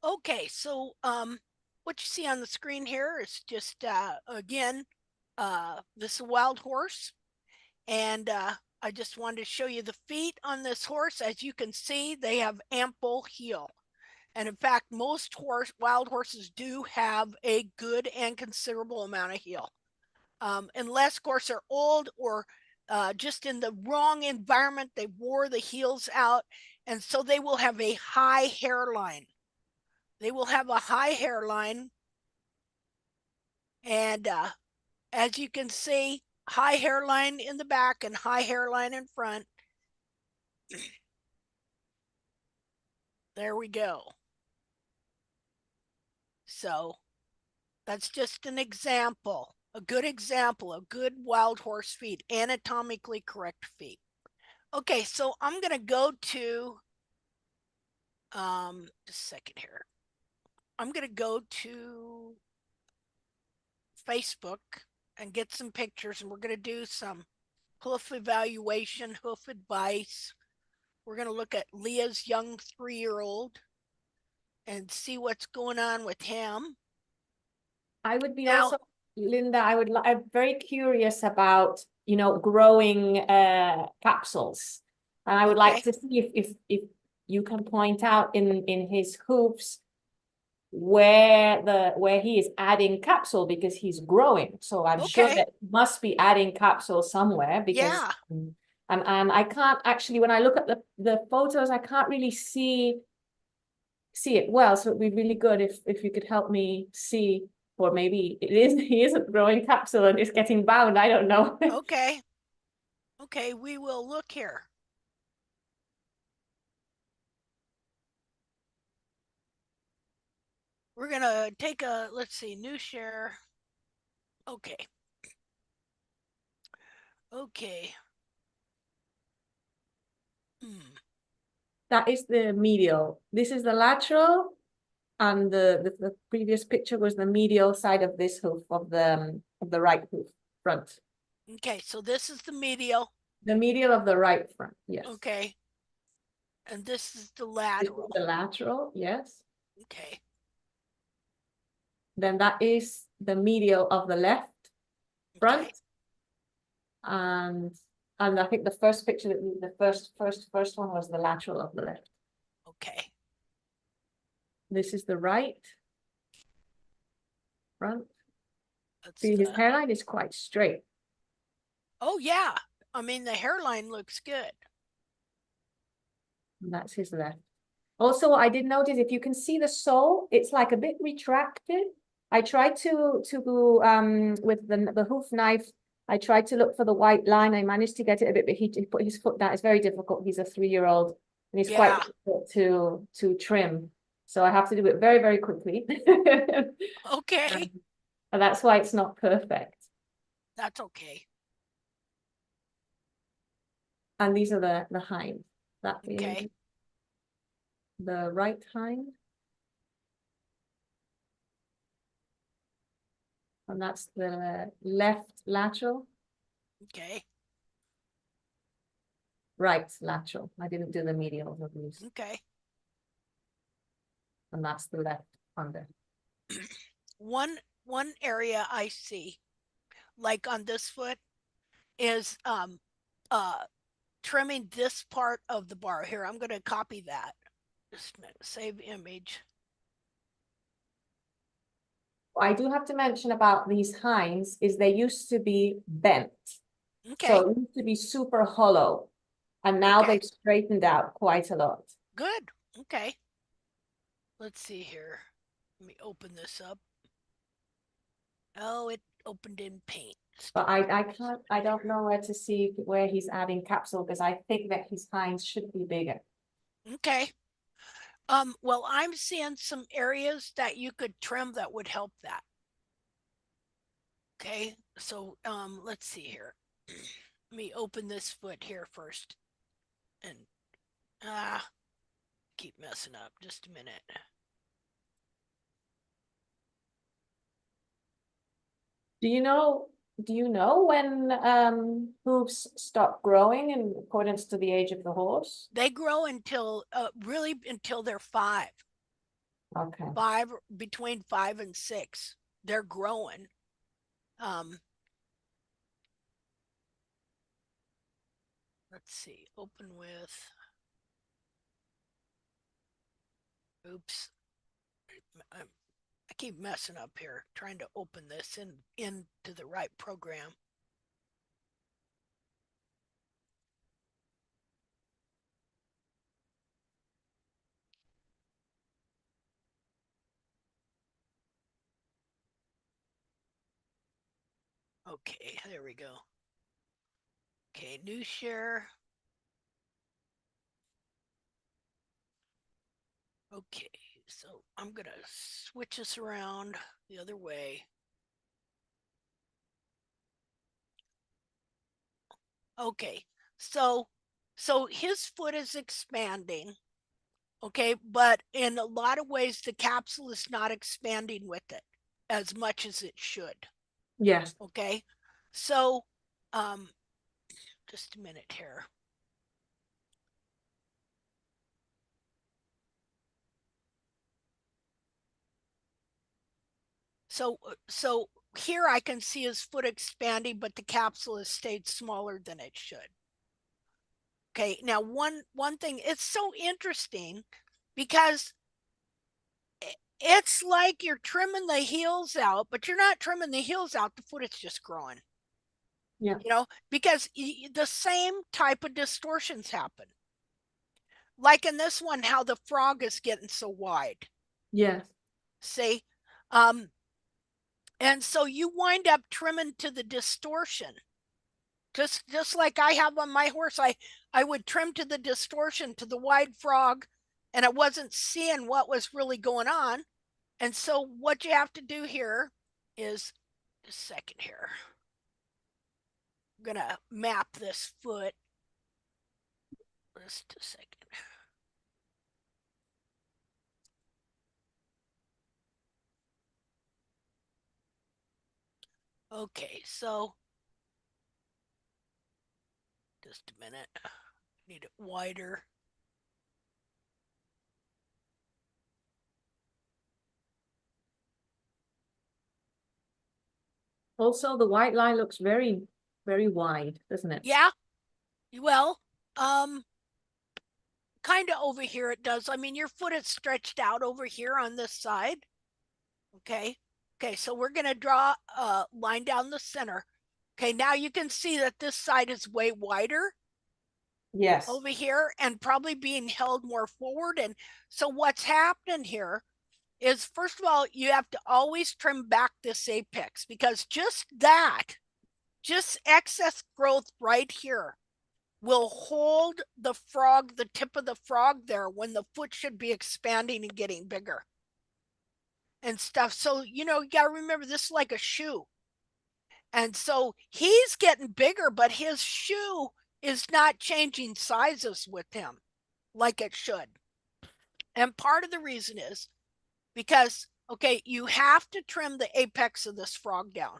Okay, so what you see on the screen here is just again, this is a wild horse, and I just wanted to show you the feet on this horse. As you can see, they have ample heel. And in fact, most wild horses do have a good and considerable amount of heel. Unless, of course, they're old or just in the wrong environment, they wore the heels out. And so they will have a high hairline. They will have a high hairline. And as you can see, high hairline in the back and high hairline in front. There we go. So that's just an example, a good example of good wild horse feet, anatomically correct feet. Okay, so I'm going to go to, just a second here. I'm going to go to Facebook and get some pictures, and we're going to do some hoof evaluation, hoof advice. We're going to look at Leah's young 3-year-old and see what's going on with him. I would be Now, also, Linda, I'm very curious about, growing capsules. And I would like to see if you can point out in his hooves where he is adding capsule, because he's growing. So I'm sure that he must be adding capsule somewhere, because and I can't actually, when I look at the photos, I can't really see it well. So it'd be really good if you could help me see, or maybe he isn't growing capsule and it's getting bound. I don't know. Okay, we will look here. We're gonna take a, let's see, new share. Okay. That is the medial. This is the lateral, and the previous picture was the medial side of this hoof, of the right hoof front. Okay, so this is the medial. The medial of the right front, yes. Okay. And this is the lateral. This is the lateral, yes. Okay. Then that is the medial of the left front. And I think the first picture, the first one was the lateral of the left. Okay. This is the right front. See, his hairline is quite straight. Oh yeah, I mean the hairline looks good. And that's his left. Also, I did notice, if you can see the sole, it's like a bit retracted. I tried to with the hoof knife, I tried to look for the white line. I managed to get it a bit, but he put his foot down. It's very difficult. He's a 3-year-old, and it's quite difficult to trim. So I have to do it very, very quickly. Okay. And that's why it's not perfect. That's okay. And these are the hind. That okay. The right hind. And that's the left lateral. Okay. Right lateral. I didn't do the medial of these. Okay. And that's the left under. One area I see, like on this foot, is trimming this part of the bar. Here, I'm going to copy that. Just a minute. Save image. I do have to mention about these hinds is they used to be bent. Okay. So it used to be super hollow. And now they've straightened out quite a lot. Good. Okay. Let's see here. Let me open this up. Oh, it opened in paint. But I don't know where to see where he's adding capsule, because I think that his hinds should be bigger. Okay. Well, I'm seeing some areas that you could trim that would help that. Okay, so let's see here. Let me open this foot here first. And keep messing up. Just a minute. Do you know when hooves stop growing in accordance to the age of the horse? They grow until really until they're 5. Okay. Between 5 and 6. They're growing. Let's see, open with, oops. I keep messing up here, trying to open this into the right program. Okay, there we go. Okay, new share. Okay, so I'm gonna switch this around the other way. Okay, so his foot is expanding. Okay, but in a lot of ways, the capsule is not expanding with it as much as it should. Yes. Okay, so just a minute here. So here I can see his foot expanding, but the capsule has stayed smaller than it should. Okay, now one thing, it's so interesting because it's like you're trimming the heels out, but you're not trimming the heels out, the foot is just growing. Yeah. You know, because the same type of distortions happen. Like in this one, how the frog is getting so wide. Yes. See? And so you wind up trimming to the distortion. Just like I have on my horse, I would trim to the distortion to the wide frog, and I wasn't seeing what was really going on. And so what you have to do here is, just a second here. I'm gonna map this foot. Just a second. Okay, so just a minute. Need it wider. Also, the white line looks very, very wide, doesn't it? Yeah. Well, kind of over here it does. I mean, your foot is stretched out over here on this side. Okay. Okay, so we're going to draw a line down the center. Okay, now you can see that this side is way wider. Yes. Over here and probably being held more forward. And so what's happening here is, first of all, you have to always trim back this apex, because just excess growth right here will hold the frog, the tip of the frog there, when the foot should be expanding and getting bigger and stuff. So, you got to remember, this is like a shoe. And so he's getting bigger, but his shoe is not changing sizes with him like it should. And part of the reason is because, okay, you have to trim the apex of this frog down,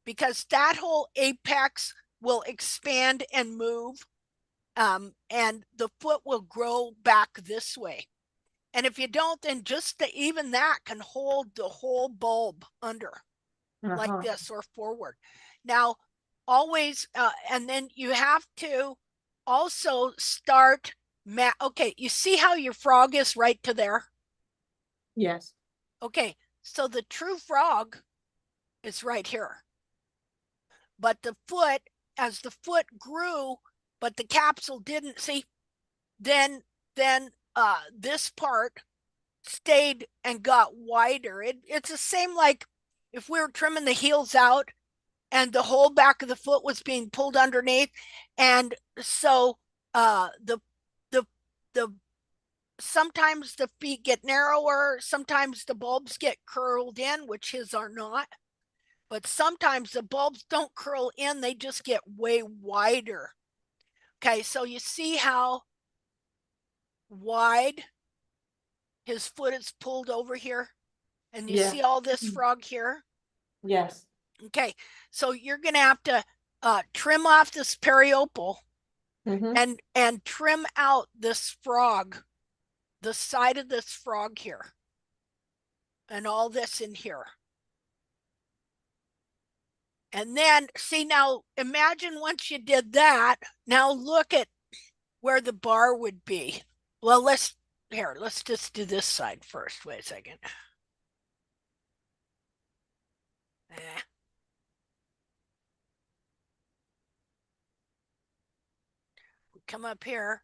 because that whole apex will expand and move, and the foot will grow back this way. And if you don't, then just even that can hold the whole bulb under, like this, or forward. Now, always, and then you have to also start. Okay, you see how your frog is right to there? Yes. Okay, so the true frog is right here. But the foot, as the foot grew, but the capsule didn't, see, then this part stayed and got wider. It's the same like if we were trimming the heels out and the whole back of the foot was being pulled underneath. And so the sometimes the feet get narrower, sometimes the bulbs get curled in, which his are not. But sometimes the bulbs don't curl in, they just get way wider. Okay, so you see how wide his foot is pulled over here? And you see all this frog here? Yes. Okay, so you're going to have to trim off this periopal, and trim out this frog, the side of this frog here. and all this in here. And then see, now imagine once you did that, now look at where the bar would be. Well, let's just do this side first. Wait a second. Come up here.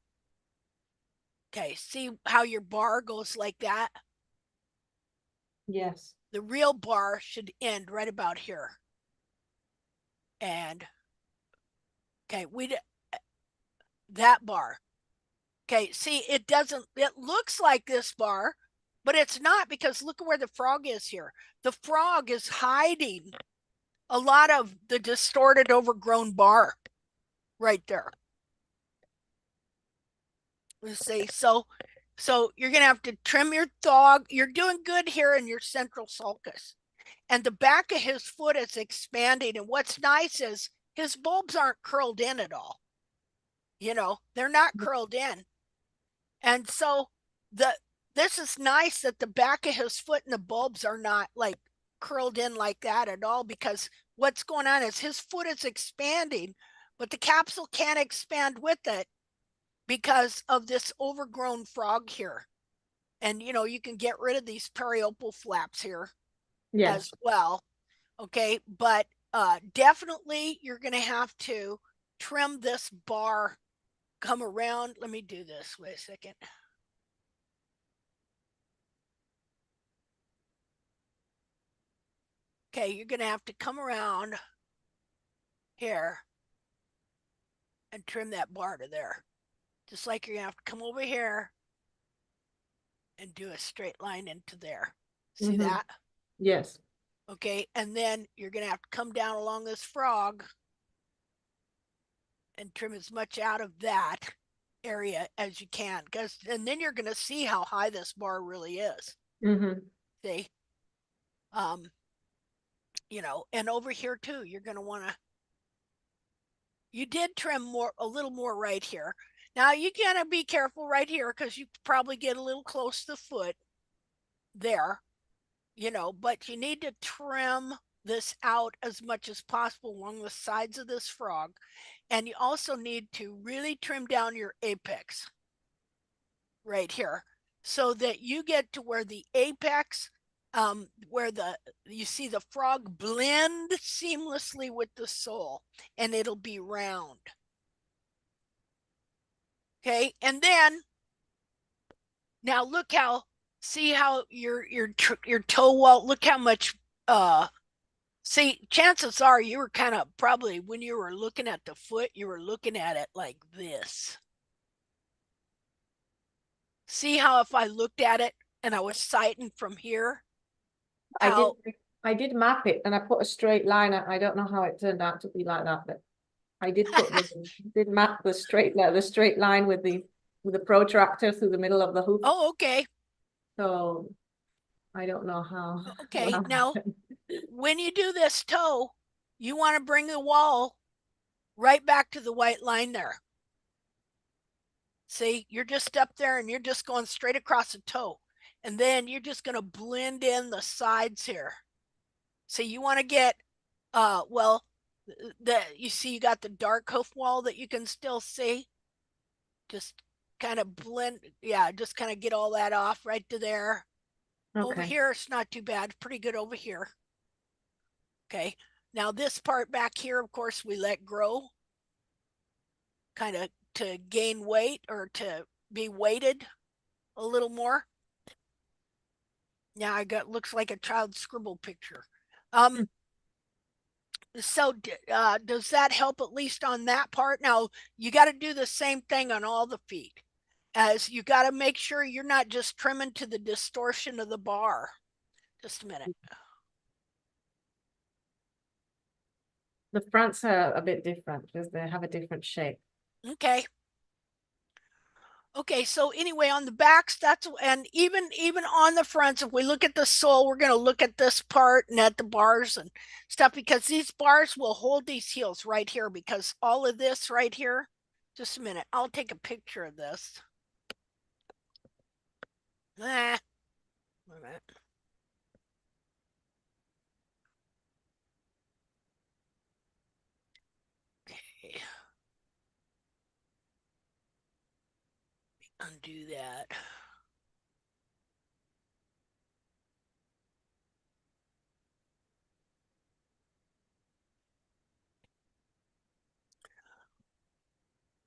Okay, see how your bar goes like that? Yes. The real bar should end right about here. And okay, that bar. Okay, see, it looks like this bar, but it's not, because look at where the frog is here. The frog is hiding a lot of the distorted, overgrown bar right there. Let's see. So you're gonna have to trim your thog. You're doing good here in your central sulcus. And the back of his foot is expanding. And what's nice is his bulbs aren't curled in at all. You know, they're not curled in. And so this is nice that the back of his foot and the bulbs are not like curled in like that at all, because what's going on is his foot is expanding, but the capsule can't expand with it because of this overgrown frog here. And you know, you can get rid of these periopal flaps here as Yes. well. Okay, but definitely you're going to have to trim this bar, come around. Let me do this. Wait a second. Okay, you're going to have to come around here and trim that bar to there. Just like you're going to have to come over here and do a straight line into there. See that? Yes. Okay, and then you're going to have to come down along this frog and trim as much out of that area as you can, because and then you're going to see how high this bar really is. See, you know, and over here too, you're going to want to, you did trim more, a little more right here. Now you gotta be careful right here, because you probably get a little close to the foot there, you know, but you need to trim this out as much as possible along the sides of this frog. And you also need to really trim down your apex right here, so that you get to where the apex, where you see the frog blend seamlessly with the sole, and it'll be round. Okay, and then now look how, see how your toe wall, look how much, see, chances are you were kind of, probably when you were looking at the foot, you were looking at it like this. See how if I looked at it and I was sighting from here, how I did map it and I put a straight line. I don't know how it turned out to be like that, but I did did map the straight line with the protractor through the middle of the hoof. Oh, okay. So I don't know how. Okay, now when you do this toe, you want to bring the wall right back to the white line there. See, you're just up there and you're just going straight across the toe. And then you're just going to blend in the sides here. So you want to get, well, you see you got the dark hoof wall that you can still see. Just kind of blend, yeah, just kind of get all that off right to there. Okay. Over here, it's not too bad. Pretty good over here. Okay. Now this part back here, of course, we let grow, kind of to gain weight or to be weighted a little more. Yeah, I got, looks like a child scribble picture. So does that help at least on that part? Now you got to do the same thing on all the feet, as you got to make sure you're not just trimming to the distortion of the bar. Just a minute. The fronts are a bit different because they have a different shape. Okay. Okay, so anyway, on the backs, that's, and even on the fronts, if we look at the sole, we're going to look at this part and at the bars and stuff, because these bars will hold these heels right here, because all of this right here, just a minute, I'll take a picture of this. Wait a minute. undo that.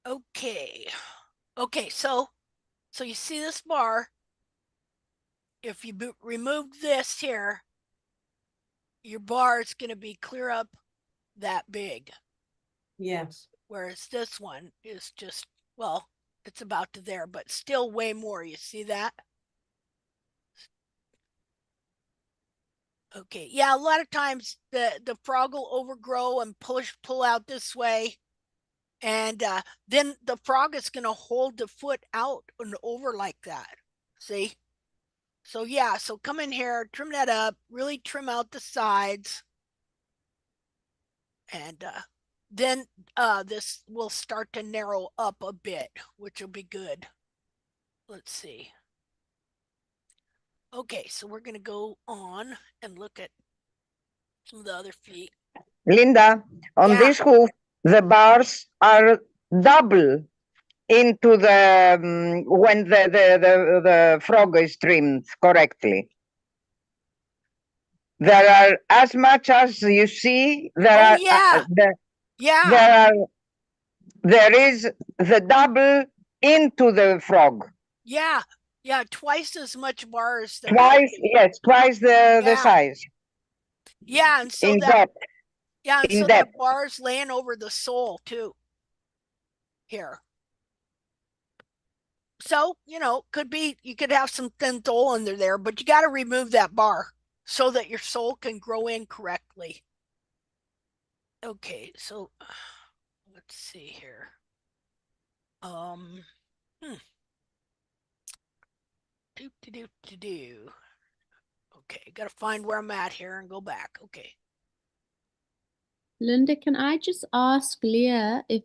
Okay. Okay, so you see this bar. If you remove this here, your bar is going to be clear up that big. Yes. Whereas this one is just, well, it's about to there, but still way more. You see that? Okay. Yeah, a lot of times the frog will overgrow and pull out this way. And then the frog is going to hold the foot out and over like that. See? So yeah, so come in here, trim that up, really trim out the sides. And then this will start to narrow up a bit, which will be good. Let's see. Okay, so we're going to go on and look at some of the other feet. Linda, on Yeah. this hoof, the bars are double into the when the frog is trimmed correctly. There are as much as you see. There Oh are yeah. yeah. There is the double into the frog. Yeah. Yeah, twice as much bars than Twice, yes, twice the yeah. size. Yeah, and so in that depth. yeah, and In so depth. that bar's laying over the sole too. Here. So, could be you could have some thin sole under there, but you got to remove that bar so that your sole can grow in correctly. Okay, so let's see here. Hmm. Do. Okay, got to find where I'm at here and go back. Okay. Linda, can I just ask Leah if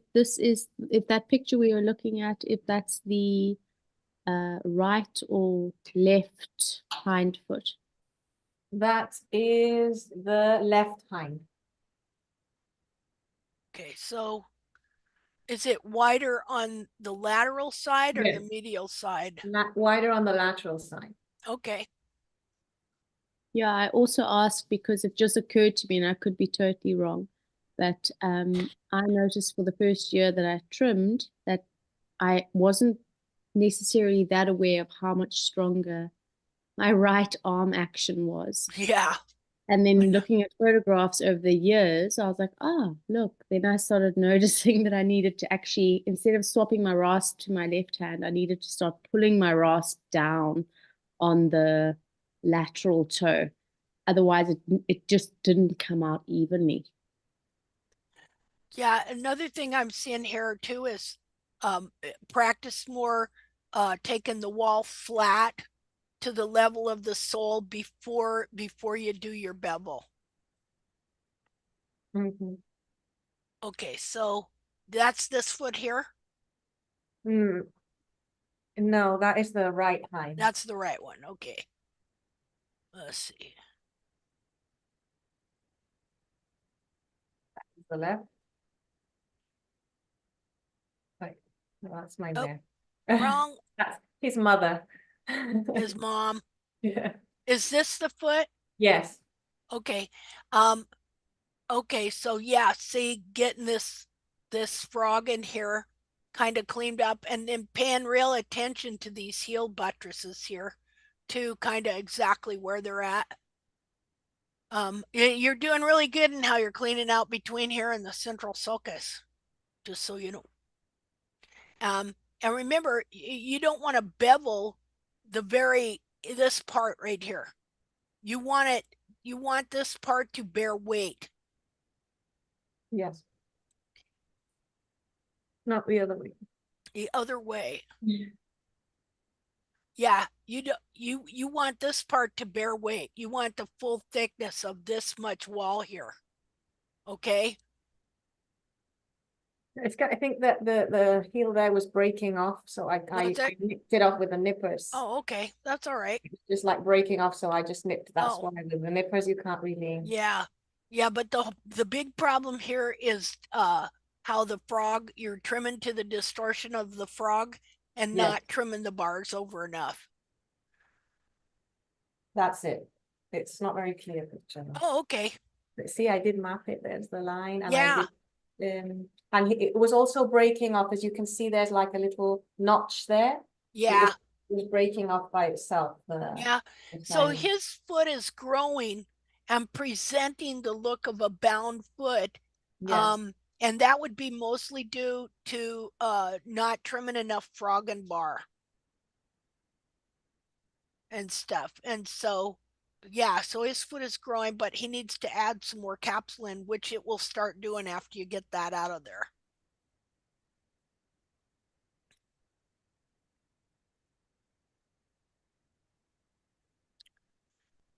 that picture we were looking at, if that's the right or left hind foot? That is the left hind. Okay, so is it wider on the lateral side or the medial side? Wider on the lateral side. Okay. Yeah, I also asked because it just occurred to me, and I could be totally wrong, that I noticed for the first year that I trimmed that I wasn't necessarily that aware of how much stronger my right arm action was. Yeah. And then looking at photographs over the years, I was like, oh, look. Then I started noticing that I needed to actually, instead of swapping my rasp to my left hand, I needed to start pulling my rasp down on the lateral toe. Otherwise, it just didn't come out evenly. Yeah, another thing I'm seeing here too is practice more taking the wall flat to the level of the sole before you do your bevel. Mm-hmm. Okay, so that's this foot here. No, that is the right hind. That's the right one. Okay. Let's see. The left. Right. No, that's my man. Wrong. That's his mother. His mom. Yeah. Is this the foot? Yes. Okay. Okay, so yeah, see, getting this frog in here kind of cleaned up, and then paying real attention to these heel buttresses here to kind of exactly where they're at. You're doing really good in how you're cleaning out between here and the central sulcus, just so you know. And remember, you don't want to bevel this part right here. You want this part to bear weight. Yes. Not the other way. The other way. Yeah. Yeah, you want this part to bear weight. You want the full thickness of this much wall here. Okay? I think that the heel there was breaking off, so I nipped it off with the nippers. Oh, okay. That's all right. Just like breaking off, so I just nipped. That's Oh. why with the nippers you can't really. Yeah. Yeah, but the big problem here is how the frog, you're trimming to the distortion of the frog, and Yes. not trimming the bars over enough. That's it. It's not very clear picture. Oh, okay. But see, I did map it. There's the line, and Yeah. I did, and it was also breaking off. As you can see, there's like a little notch there. Yeah. It was breaking off by itself. Yeah. So his foot is growing and presenting the look of a bound foot. Yes. And that would be mostly due to not trimming enough frog and bar and stuff. And so, yeah, so his foot is growing, but he needs to add some more capsule in, which it will start doing after you get that out of there.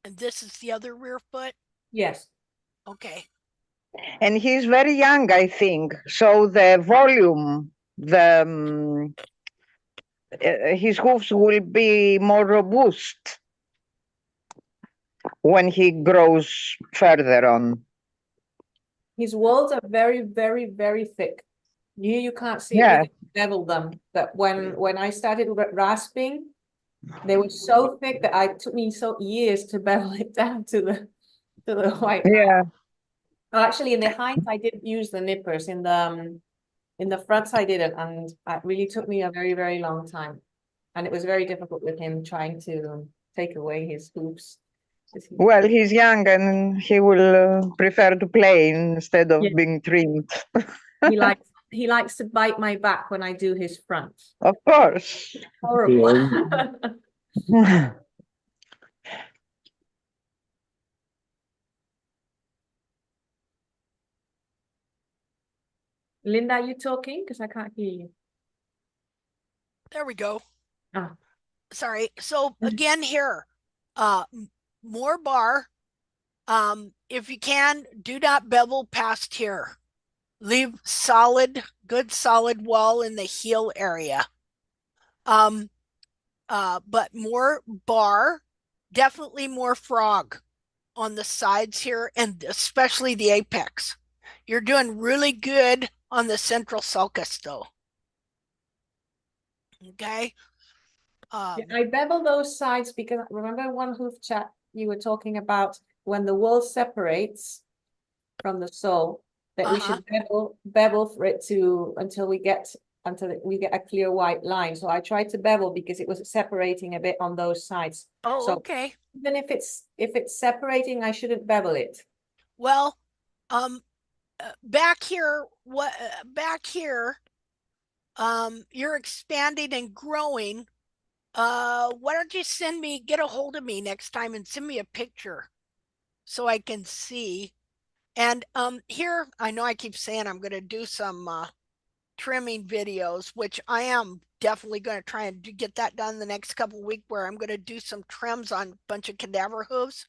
And this is the other rear foot? Yes. Okay. And he's very young, I think. So the volume, his hoofs will be more robust when he grows further on. His walls are very, very, very thick. You can't see it Yeah. because I beveled them. But when I started rasping, they were so thick that it took me years to bevel it down to the white line. Yeah. Well, actually, in the hinds, I did use the nippers. In the fronts, I didn't, and it really took me a very, very long time. And it was very difficult with him trying to take away his hooves. Well, he's young and he will prefer to play instead of being trimmed. He likes to bite my back when I do his front. Of course. Horrible. Linda, are you talking? Because I can't hear you. There we go. Ah. Sorry. So again here, more bar. If you can, do not bevel past here. Leave good solid wall in the heel area. But more bar, definitely more frog on the sides here, and especially the apex. You're doing really good on the central sulcus though. Okay. I bevel those sides because remember one hoof chat you were talking about when the wool separates from the sole that we should bevel for it until we get a clear white line. So I tried to bevel because it was separating a bit on those sides. Oh, so okay. Even if it's separating, I shouldn't bevel it. Well, back here, you're expanding and growing. Why don't you get a hold of me next time and send me a picture so I can see. And here, I know I keep saying I'm going to do some trimming videos, which I am definitely going to try and get that done the next couple of weeks, where I'm going to do some trims on a bunch of cadaver hooves.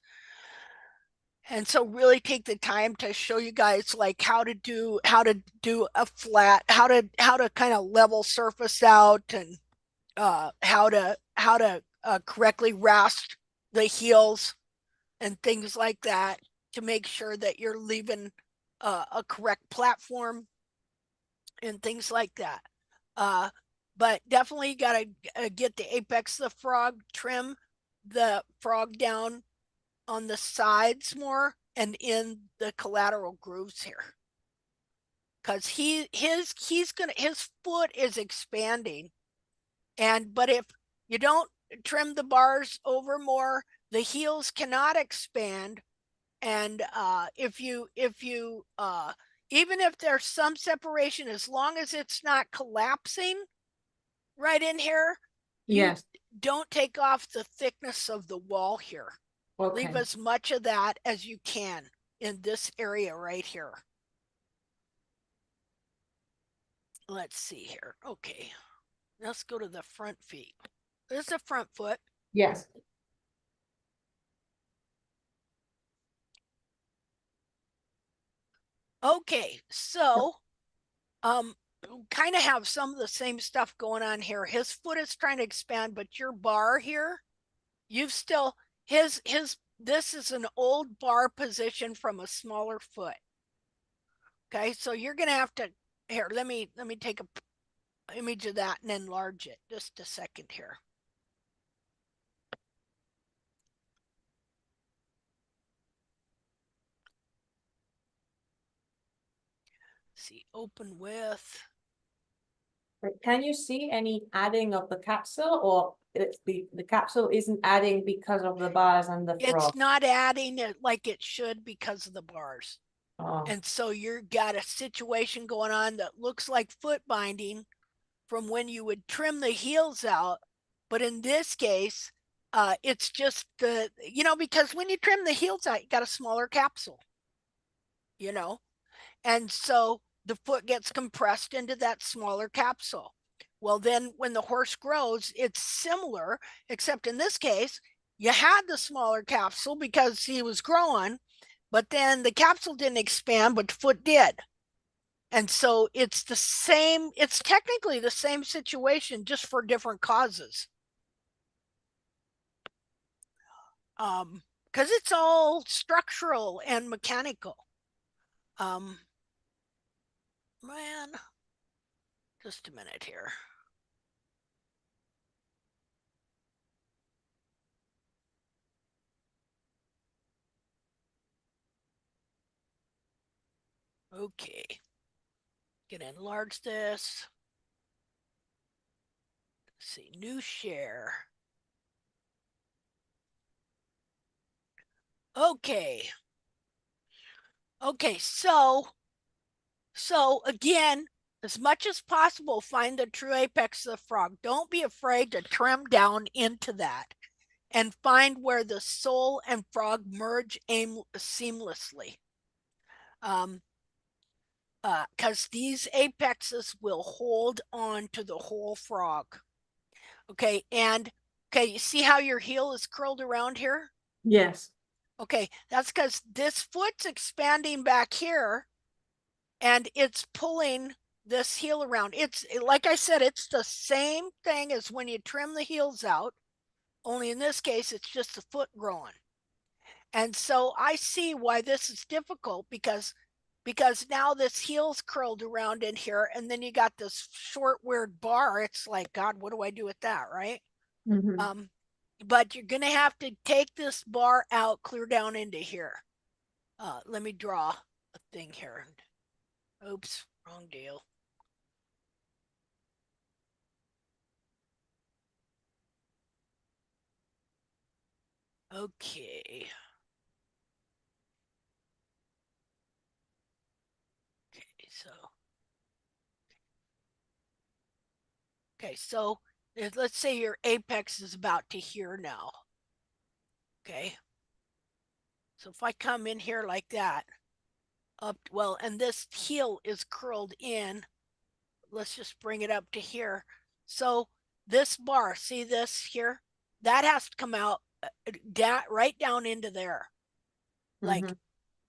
And so really take the time to show you guys like how to do a flat, how to kind of level surface out, and how to correctly rasp the heels and things like that, to make sure that you're leaving a correct platform and things like that. But definitely got to get the apex of the frog, trim the frog down on the sides more and in the collateral grooves here, because his foot is expanding, but if you don't trim the bars over more, the heels cannot expand. And if you even if there's some separation, as long as it's not collapsing right in here, yes, you don't take off the thickness of the wall here. Okay. Leave as much of that as you can in this area right here. Let's see here. Okay, let's go to the front feet. There's the front foot. Yes. Okay, so kind of have some of the same stuff going on here. His foot is trying to expand, but your bar here, you've still this is an old bar position from a smaller foot. Okay, so you're gonna have to, here, let me take a image of that and enlarge it. Just a second here. See, open with. Can you see any adding of the capsule, or it's the capsule isn't adding because of the bars and the frog? It's not adding it like it should because of the bars. Oh. And so you've got a situation going on that looks like foot binding from when you would trim the heels out. But in this case, it's just the, because when you trim the heels out, you got a smaller capsule, and so the foot gets compressed into that smaller capsule. Well, then when the horse grows, it's similar, except in this case, you had the smaller capsule because he was growing, but then the capsule didn't expand, but the foot did. And so it's technically the same situation, just for different causes. Because it's all structural and mechanical. Man, just a minute here. Okay. Gonna enlarge this. Let's see, new share. Okay. Okay, so again, as much as possible, find the true apex of the frog. Don't be afraid to trim down into that and find where the sole and frog merge seamlessly. Because these apexes will hold on to the whole frog. Okay, and you see how your heel is curled around here? Yes. Okay, that's because this foot's expanding back here and it's pulling this heel around. It's like I said, it's the same thing as when you trim the heels out, only in this case, it's just the foot growing. And so I see why this is difficult because now this heel's curled around in here, and then you got this short, weird bar. It's like, God, what do I do with that, right? Mm-hmm. But you're going to have to take this bar out, clear down into here. Let me draw a thing here. Oops, wrong deal. Okay. Okay, so let's say your apex is about to here now. Okay. So if I come in here like that, well, and this heel is curled in, let's just bring it up to here. So this bar, see this here? That has to come out right down into there. Like, Mm-hmm.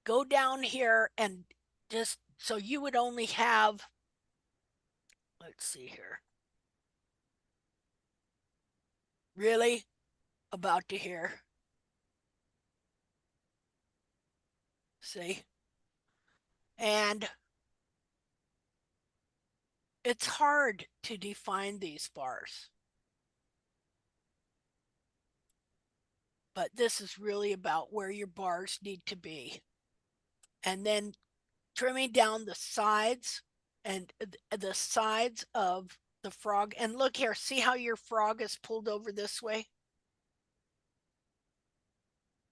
go down here and just, so you would only have, let's see here. Really? About to here. See? And it's hard to define these bars. But this is really about where your bars need to be. And then trimming down the sides and the sides of the frog. And look here, see how your frog is pulled over this way?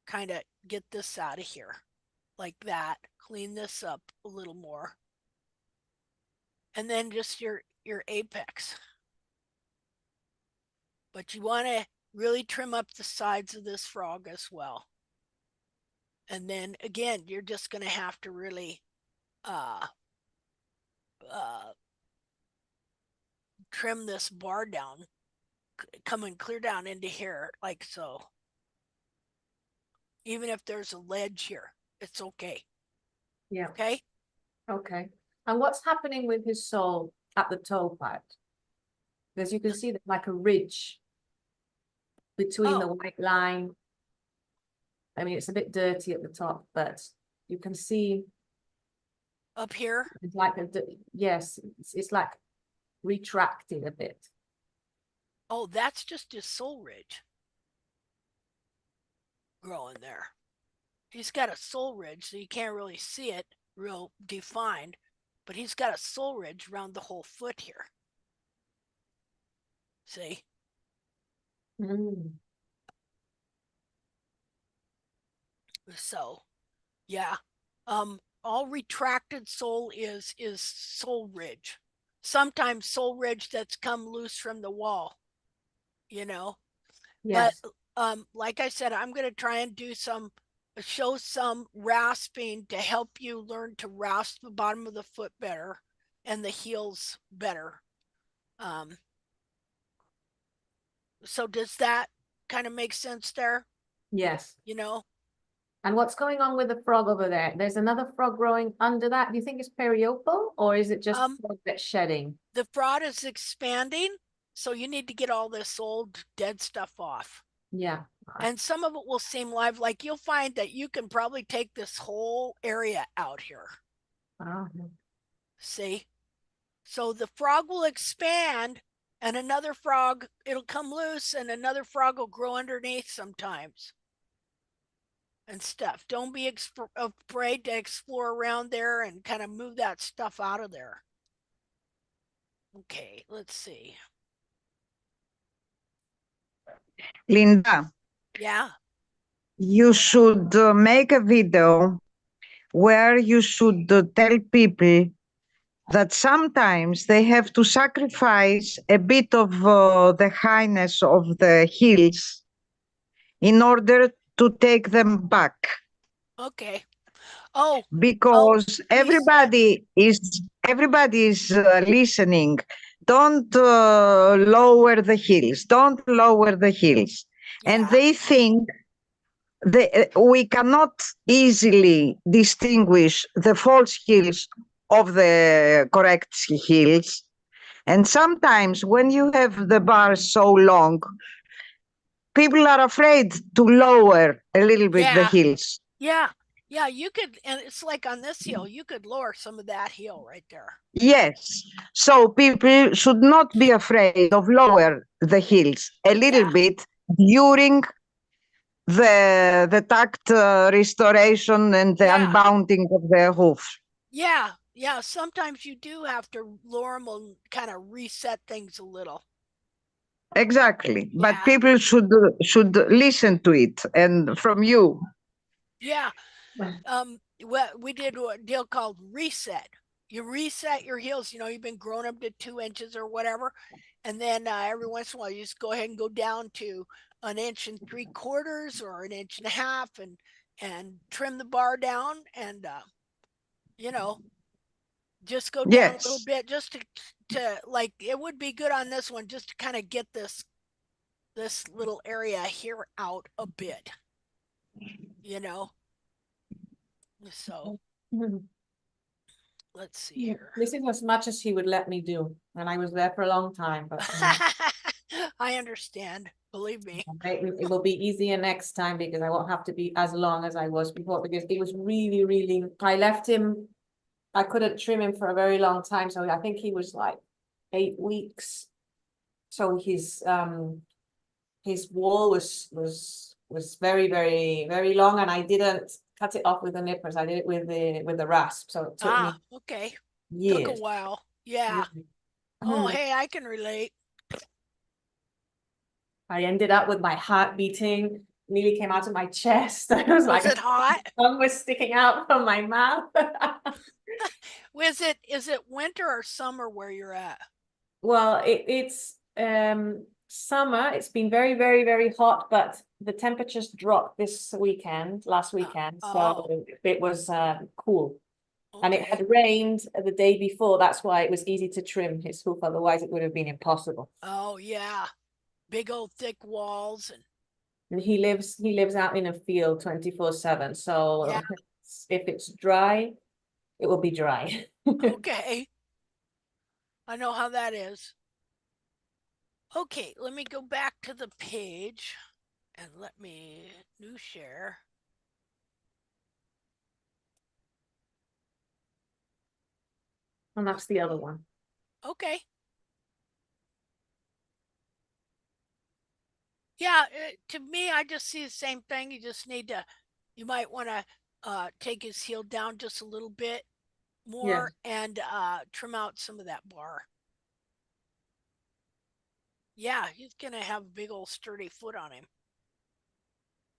Kind of get this out of here like that. Clean this up a little more. And then just your apex. But you want to really trim up the sides of this frog as well. And then again, you're just going to have to really trim this bar down, coming clear down into here like so. Even if there's a ledge here, it's okay. Yeah. Okay. Okay. And what's happening with his sole at the toe part? Because you can see there's like a ridge between the white line. I mean, it's a bit dirty at the top, but you can see up here. it's like yes, it's like retracted a bit. Oh, that's just his soul ridge growing there. He's got a soul ridge, so you can't really see it real defined, but he's got a soul ridge around the whole foot here. See? Mm. So, yeah. All retracted sole is sole ridge. Sometimes sole ridge that's come loose from the wall, you know. Yes. But like I said, I'm going to try and show some rasping to help you learn to rasp the bottom of the foot better and the heels better. So does that kind of make sense there? Yes. You know? And what's going on with the frog over there? There's another frog growing under that. Do you think it's periopal, or is it just frog that's shedding? The frog is expanding, so you need to get all this old dead stuff off. Yeah. And some of it will seem live. Like you'll find that you can probably take this whole area out here. Oh. See? So the frog will expand and another frog, it'll come loose and another frog will grow underneath sometimes. And stuff. Don't be afraid to explore around there and kind of move that stuff out of there. Okay, let's see. Linda, Yeah. you should make a video where you should tell people that sometimes they have to sacrifice a bit of the highness of the heels in order to take them back. Okay. Oh, because reset. everybody is listening. Don't lower the heels. Don't lower the heels. And Yeah. they think we cannot easily distinguish the false heels of the correct heels. And sometimes when you have the bars so long, people are afraid to lower a little bit the Yeah. heels. Yeah. Yeah. You could, and it's like on this heel, you could lower some of that heel right there. Yes. So people should not be afraid of lower the heels a little bit during the tact restoration and the unbounding of the hoof. Yeah. Yeah. Sometimes you do have to lower them and kind of reset things a little. Exactly. But people should listen to it and from you. Yeah. We did a deal called reset. You reset your heels, you know, you've been growing up to 2 inches or whatever. And then every once in a while, you just go ahead and go down to 1.75 inches or 1.5 inches and trim the bar down and, you know, just go down a little bit just to like, it would be good on this one just to kind of get this little area here out a bit, you know. So let's see here. This is as much as he would let me do, and I was there for a long time. But I understand. Believe me. It will be easier next time because I won't have to be as long as I was before. Because it was really, really. I left him. I couldn't trim him for a very long time, so I think he was like 8 weeks. So his wool was very, very, very long, and I didn't cut it off with the nippers. I did it with the rasp. So it took me years. Took a while. Yeah. Oh, hey, I can relate. I ended up with my heart beating, nearly came out of my chest. I was like, it hot? Tongue was sticking out from my mouth. Is it winter or summer where you're at? Well, it's summer. It's been very, very, very hot, but the temperatures dropped last weekend. So it was cool. And it had rained the day before. That's why it was easy to trim his hoof. Otherwise, it would have been impossible. Oh, yeah. Big old thick walls. And he lives out in a field 24/7. So if it's dry, it will be dry. Okay. I know how that is. Okay, let me go back to the page and let me new share. And that's the other one. Okay. Yeah, to me, I just see the same thing. You just need to, you might want to take his heel down just a little bit more Yes. and trim out some of that bar. Yeah, he's gonna have a big old sturdy foot on him.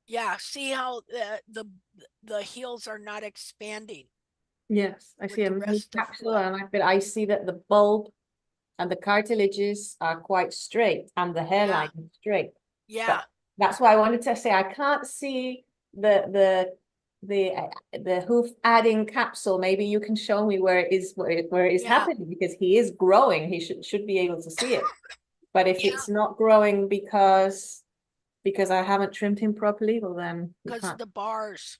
Yeah, see how the heels are not expanding Yes, I with see a the mini rest of the capsule, foot. but I see that the bulb and the cartilages are quite straight and the hairline is straight. Yeah, But that's why I wanted to say I can't see the hoof adding capsule. Maybe you can show me where it is where it is yeah, happening, because he is growing. He should be able to see it. But if yeah. it's not growing because I haven't trimmed him properly, well then you Because can't. the bars.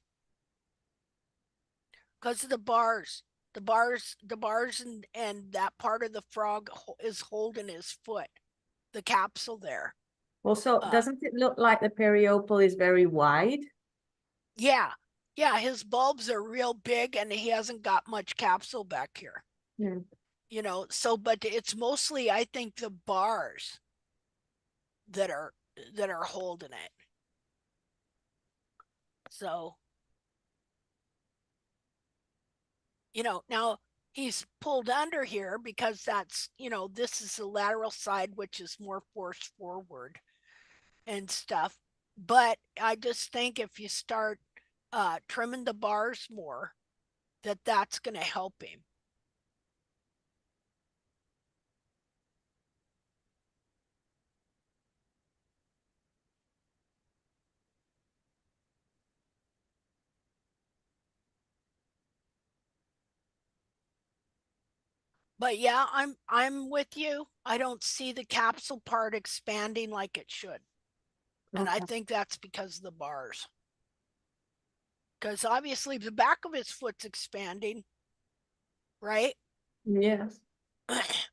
Because of the bars. The bars and that part of the frog is holding his foot. The capsule there. Well, so Uh, doesn't it look like the periopal is very wide? yeah, yeah. His bulbs are real big, and he hasn't got much capsule back here. Yeah. So but it's mostly, I think, the bars that are holding it. So, now he's pulled under here because that's, this is the lateral side, which is more forced forward and stuff. But I just think if you start trimming the bars more, that's going to help him. But yeah, I'm with you. I don't see the capsule part expanding like it should. And I Okay. think that's because of the bars. Because obviously the back of his foot's expanding, right? Yes.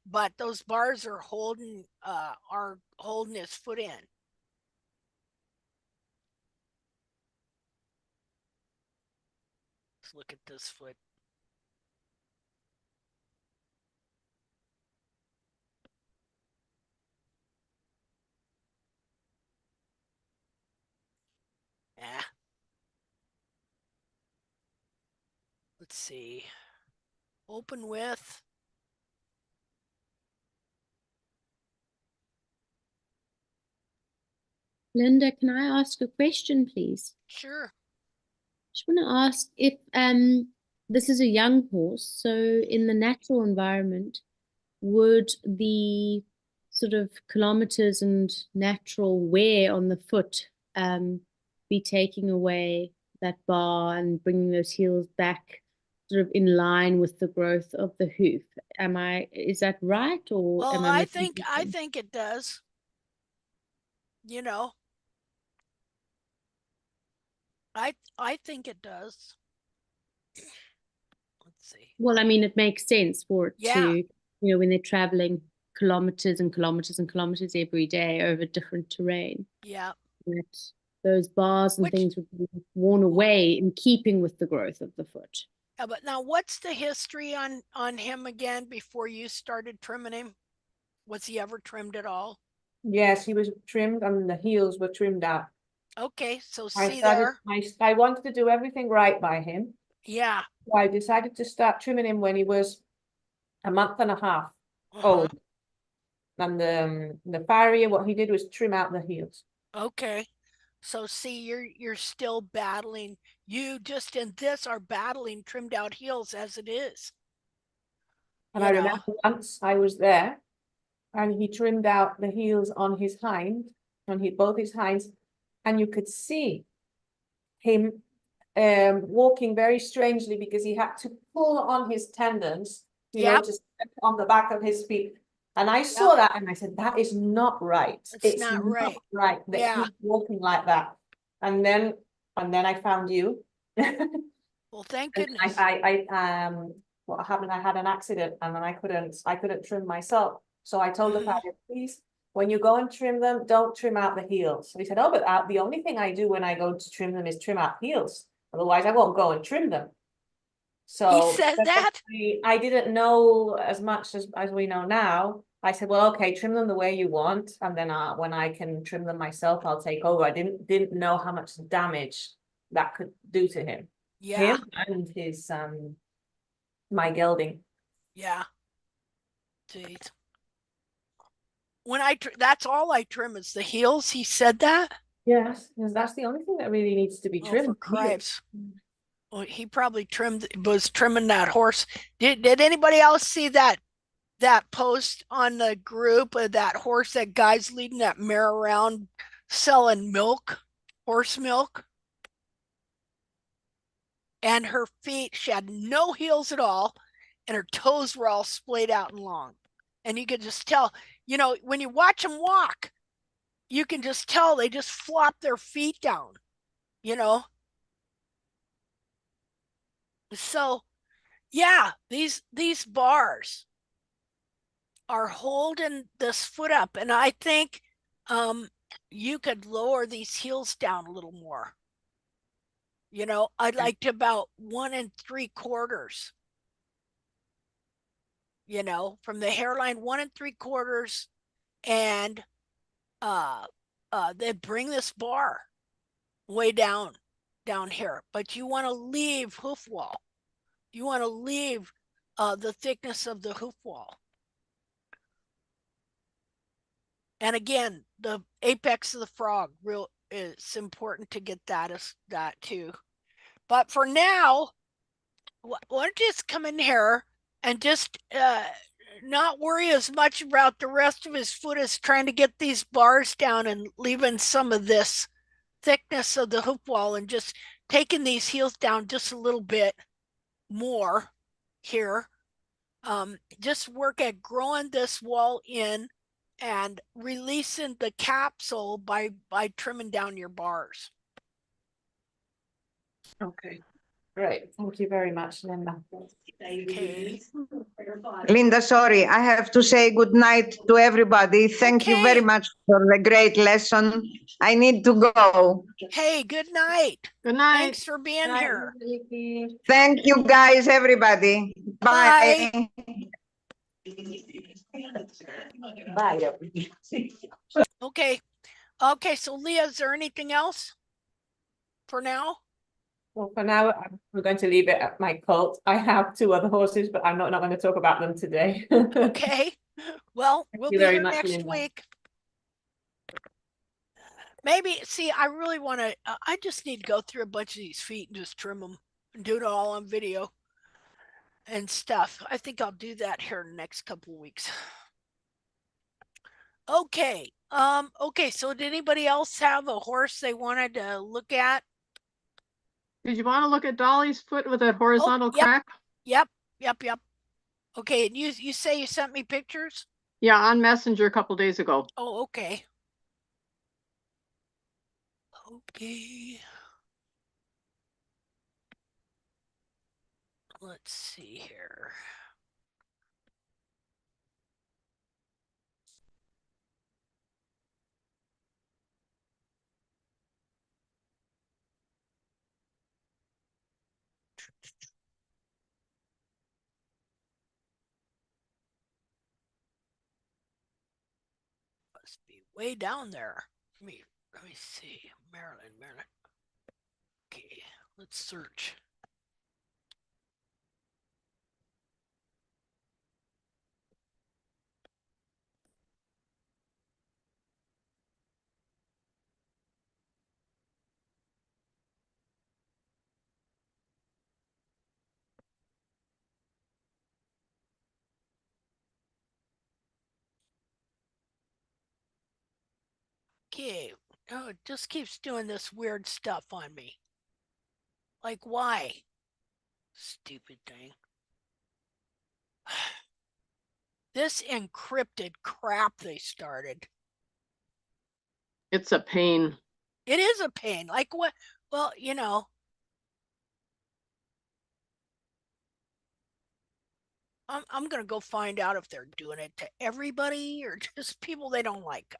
But those bars are holding his foot in. Let's look at this foot. Yeah. Let's see. Open with. Linda, can I ask a question, please? Sure. Just want to ask if this is a young horse, so in the natural environment, would the sort of kilometers and natural wear on the foot be taking away that bar and bringing those heels back sort of in line with the growth of the hoof? Is that right, or Well, am I I missing think something? it does. You know, I think it does. Let's see. Well, I mean, it makes sense for it to, Yeah, when they're traveling kilometers and kilometers and kilometers every day over different terrain, yeah. that those bars and Which, things would be worn away in keeping with the growth of the foot. but now what's the history on him again before you started trimming him? Was he ever trimmed at all? Yes, he was trimmed and the heels were trimmed out. Okay, so I see started, there. I wanted to do everything right by him. Yeah. So I decided to start trimming him when he was a month and a half Uh-huh. old. And the farrier, what he did was trim out the heels. Okay. So see, you're still battling. You just in this are battling trimmed out heels as it is. And I You know. remember once I was there and he trimmed out the heels on his hind, both his hinds, and you could see him walking very strangely because he had to pull on his tendons, Yep. to step on the back of his feet. And I Yep. saw that and I said, that is not right. It's It's not not right. right that Yeah. he's walking like that. And then I found you. Well, thank And goodness. what happened? I had an accident and then I couldn't trim myself. So I told the Mhm. farrier, please, when you go and trim them, don't trim out the heels. So he said, oh, but the only thing I do when I go to trim them is trim out heels. Otherwise, I won't go and trim them. He So said that. I didn't know as much as we know now. I said, well, okay, trim them the way you want, and then when I can trim them myself, I'll take over. I didn't know how much damage that could do to him. Yeah. Him and his my gelding. Yeah. Jeez. When that's all I trim is the heels. He said that. Yes, because that's the only thing that really needs to be Oh, trimmed. for cripes. Well, he probably was trimming that horse. Did anybody else see that post on the group of that horse, that guy's leading that mare around selling milk, horse milk? And her feet, she had no heels at all, and her toes were all splayed out and long. And you could just tell, when you watch them walk, you can just tell they just flop their feet down, So, yeah, these bars are holding this foot up, and I think you could lower these heels down a little more. I'd like to about 1 3/4. From the hairline, 1 3/4, and they bring this bar way down here, but you want to leave hoof wall. You want to leave the thickness of the hoof wall. And again, the apex of the frog, it's important to get that too. But for now, why don't you just come in here and just not worry as much about the rest of his foot as trying to get these bars down and leaving some of this thickness of the hoof wall, and just taking these heels down just a little bit more here. Just work at growing this wall in and releasing the capsule by trimming down your bars. Okay, great. Thank you very much, Linda. Okay. Linda, sorry, I have to say good night to everybody. Thank you very much for the great lesson. I need to go. Hey, good night. Good night. Thanks for being here. Thank you guys, everybody. Bye. Bye. Okay. So Leah, is there anything else for now? Well, for now, we're going to leave it at my colt. I have 2 other horses, but I'm not going to talk about them today. Okay. Well, we'll be here next Linda. week. Maybe, see, I really want to, I just need to go through a bunch of these feet and just trim them and do it all on video and stuff. I think I'll do that here in the next couple of weeks. Okay. Okay, so did anybody else have a horse they wanted to look at? Did you want to look at Dolly's foot with that horizontal crack? Yep. Okay, and you say you sent me pictures? Yeah, on Messenger a couple days ago. Oh, okay. Okay. Let's see here. Must be way down there. Let me see. Maryland. Okay, let's search. Okay. Oh, it just keeps doing this weird stuff on me. Like, why? Stupid thing. This encrypted crap they started. It's a pain. It is a pain. Like, what? Well, I'm going to go find out if they're doing it to everybody or just people they don't like.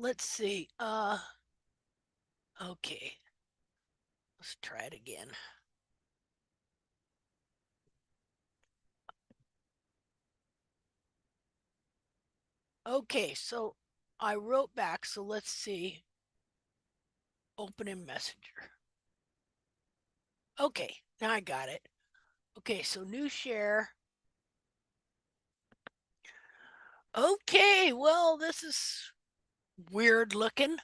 Let's see. Okay. Let's try it again. Okay, so I wrote back, so let's see. Open in Messenger. Okay, now I got it. Okay, so new share. Okay, well, this is weird looking.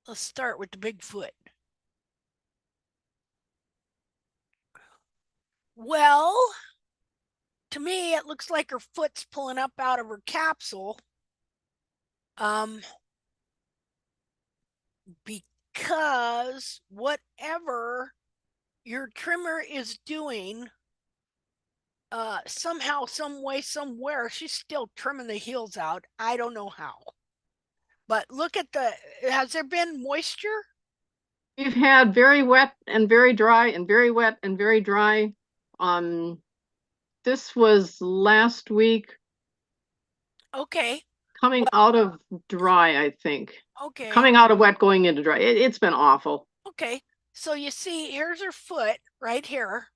Let's start with the big foot. Well, to me, it looks like her foot's pulling up out of her capsule. Because whatever your trimmer is doing, somehow, some way, somewhere, she's still trimming the heels out. I don't know how. But look at has there been moisture? We've had very wet and very dry and very wet and very dry. This was last week. Okay. Coming out of dry, I think. Okay. Coming out of wet, going into dry. It's been awful. Okay. So you see, here's her foot right here.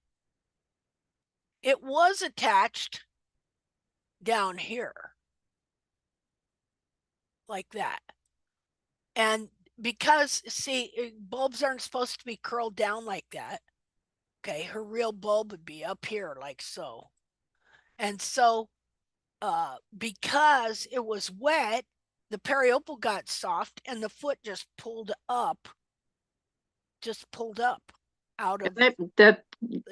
It was attached down here. Like that. And because, see, bulbs aren't supposed to be curled down like that. Okay, her real bulb would be up here like so. And so because it was wet, the periopal got soft and the foot just pulled up out of that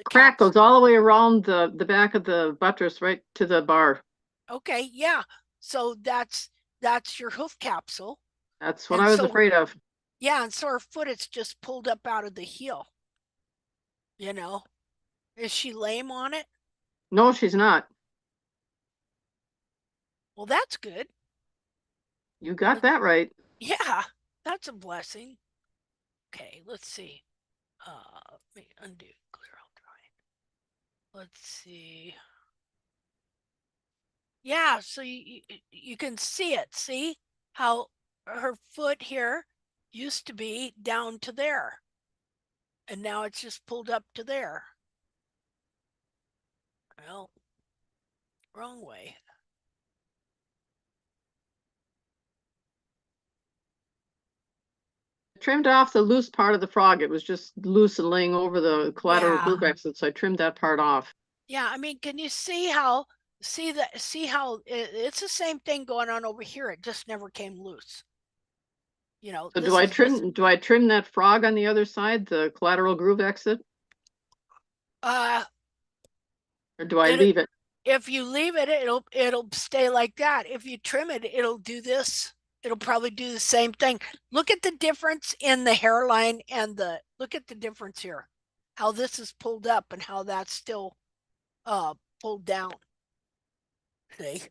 crack goes all the way around the back of the buttress right to the bar. Okay, yeah. So that's your hoof capsule. That's what I was afraid of. Yeah, and so her foot is just pulled up out of the heel. You know, is she lame on it? No, she's not. Well, that's good. You got that right. Yeah, that's a blessing. Okay, let's see. Let me undo, clear out dry. Let's see. Yeah, so you can see it. See how her foot here used to be down to there. And now it's just pulled up to there. Well, wrong way. Trimmed off the loose part of the frog. It was just loose and laying over the collateral groove exit, so I trimmed that part off. Yeah, I mean, can you see how it's the same thing going on over here? It just never came loose. You know, so do I trim that frog on the other side, the collateral groove exit? Or do I leave it? If you leave it, it'll stay like that. If you trim it, it'll do this. It'll probably do the same thing. Look at the difference in the hairline and look at the difference here. How this is pulled up and how that's still pulled down. See?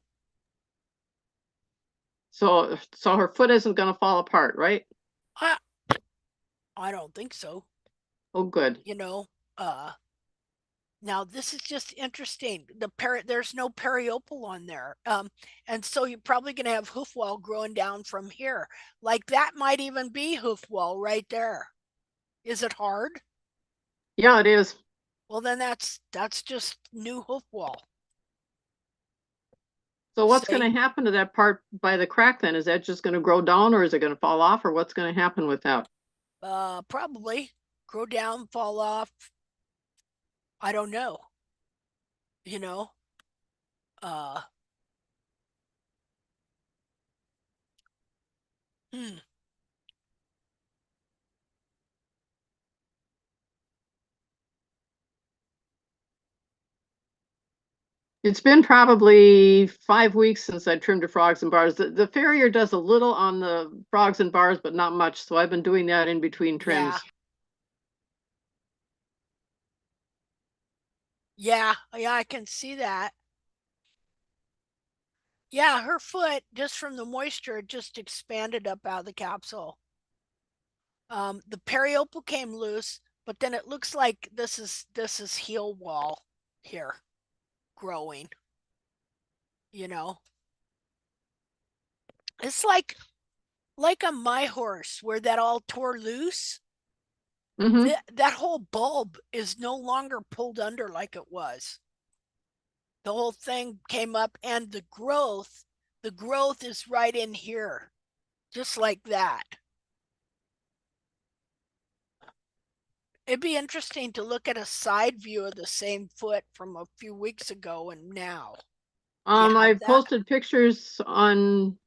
So her foot isn't going to fall apart, right? I don't think so. Oh, good. You know, now this is just interesting. There's no periopal on there. And so you're probably going to have hoof wall growing down from here. Like that might even be hoof wall right there. Is it hard? Yeah, it is. Well, then that's just new hoof wall. So what's going to happen to that part by the crack then? Is that just going to grow down, or is it going to fall off, or what's going to happen with that? Probably grow down, fall off. I don't know. You know, It's been probably 5 weeks since I trimmed the frogs and bars. The farrier does a little on the frogs and bars, but not much. So I've been doing that in between trims. Yeah, I can see that. Yeah, her foot, just from the moisture, just expanded up out of the capsule. The periopal came loose, but then it looks like this is heel wall here growing. You know, it's like on my horse where that all tore loose. That whole bulb is no longer pulled under like it was. The whole thing came up, and the growth is right in here, just like that. It'd be interesting to look at a side view of the same foot from a few weeks ago and now. I posted pictures on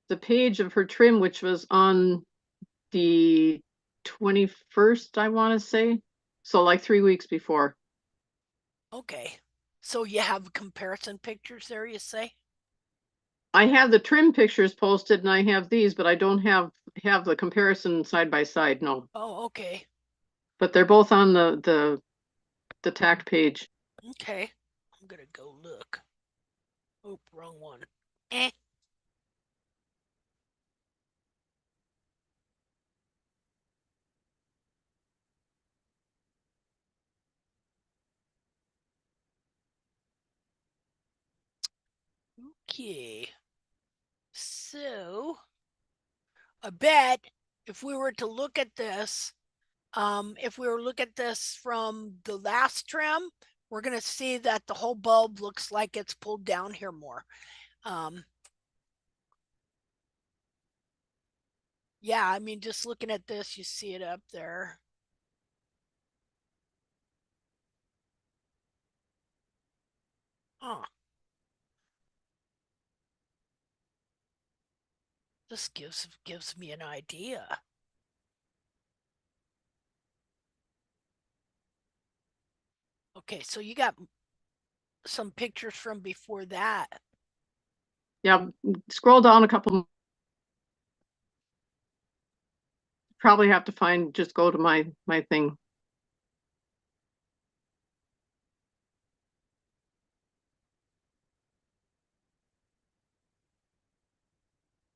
the page of her trim, which was on the 21st, I want to say. So like 3 weeks before. Okay. So you have comparison pictures there, you say? I have the trim pictures posted and I have these, but I don't have the comparison side by side, no. Oh, okay. But they're both on the tacked page. Okay. I'm gonna go look. Oop, wrong one. Eh. Okay. So I bet if we were to look at this, if we were to look at this from the last trim, we're going to see that the whole bulb looks like it's pulled down here more. Yeah, I mean, just looking at this, you see it up there. Huh. This gives me an idea. Okay, so you got some pictures from before that. Yeah, scroll down a couple. Probably have to just go to my thing.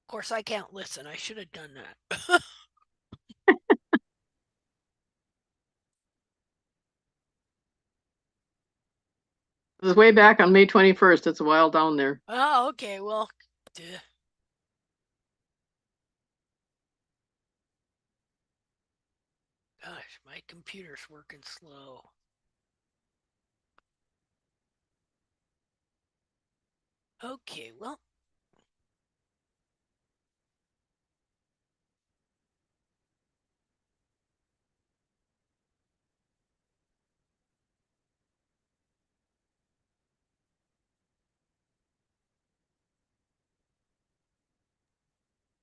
Of course, I can't listen. I should have done that. It was way back on May 21st. It's a while down there. Oh, okay. Well, duh. Gosh, my computer's working slow. Okay, well.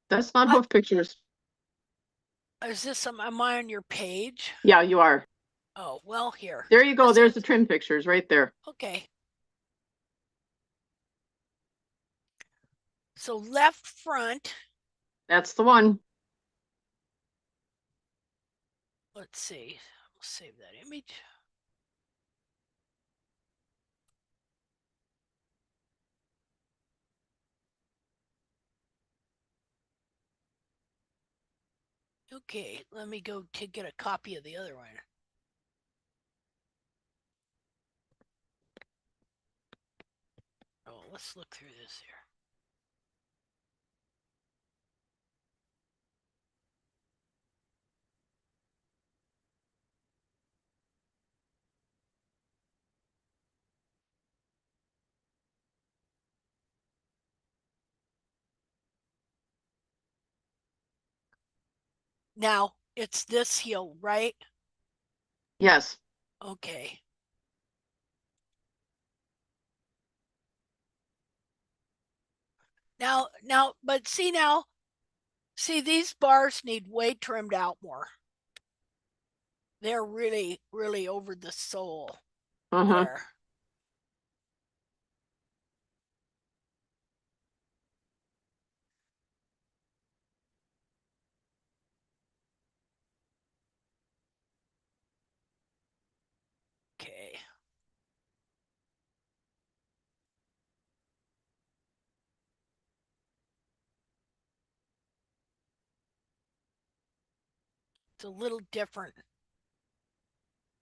That's not hoof pictures. Is this am I on your page? Yeah, you are. Oh, well, here. There you go. There's the trim pictures right there. Okay. So left front. That's the one. Let's see. We'll save that image. Okay, let me go to get a copy of the other one. Oh, let's look through this here. Now, it's this heel, right? Yes. Okay. But see these bars need way trimmed out more. They're really, really over the sole there. Okay. It's a little different.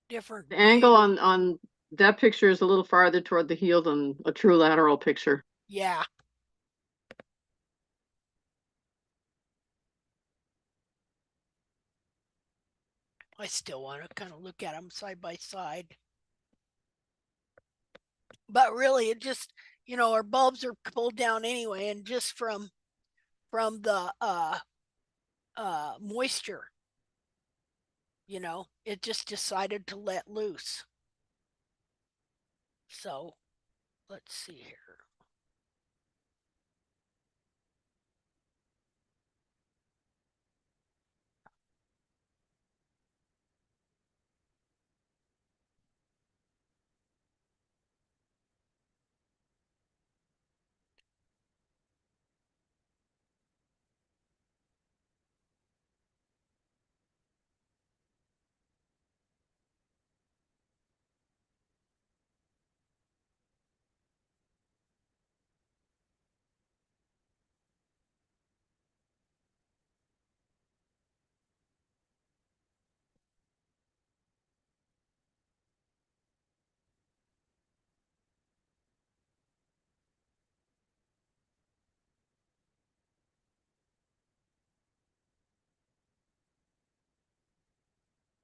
The angle on that picture is a little farther toward the heel than a true lateral picture. Yeah. I still want to kind of look at them side by side. but really it just, our bulbs are pulled down anyway, and just from the moisture, it just decided to let loose. So let's see here.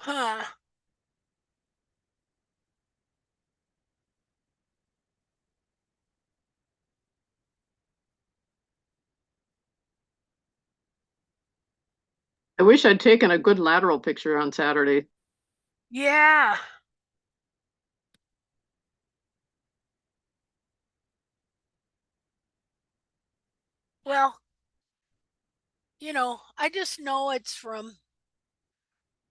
Huh. I wish I'd taken a good lateral picture on Saturday. Yeah. Well, I just know it's from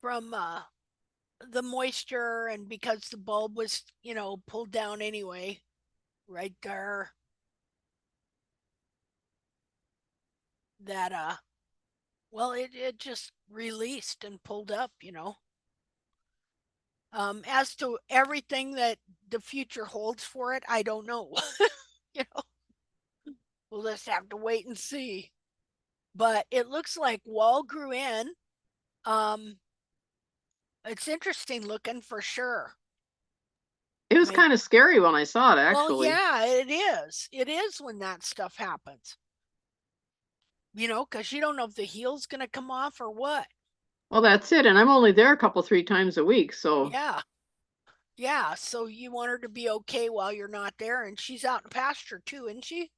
the moisture, and because the bulb was, pulled down anyway, right there, that well, it just released and pulled up. As to everything that the future holds for it, I don't know. you know we'll just have to wait and see. But it looks like wall grew in. It's interesting looking for sure. It was kind of scary when I saw it, Well, actually. yeah, it is. It is when that stuff happens. Because you don't know if the heel's going to come off or what. Well, that's it. And I'm only there a couple, 3 times a week. So Yeah. Yeah. So you want her to be okay while you're not there. And she's out in pasture too, isn't she?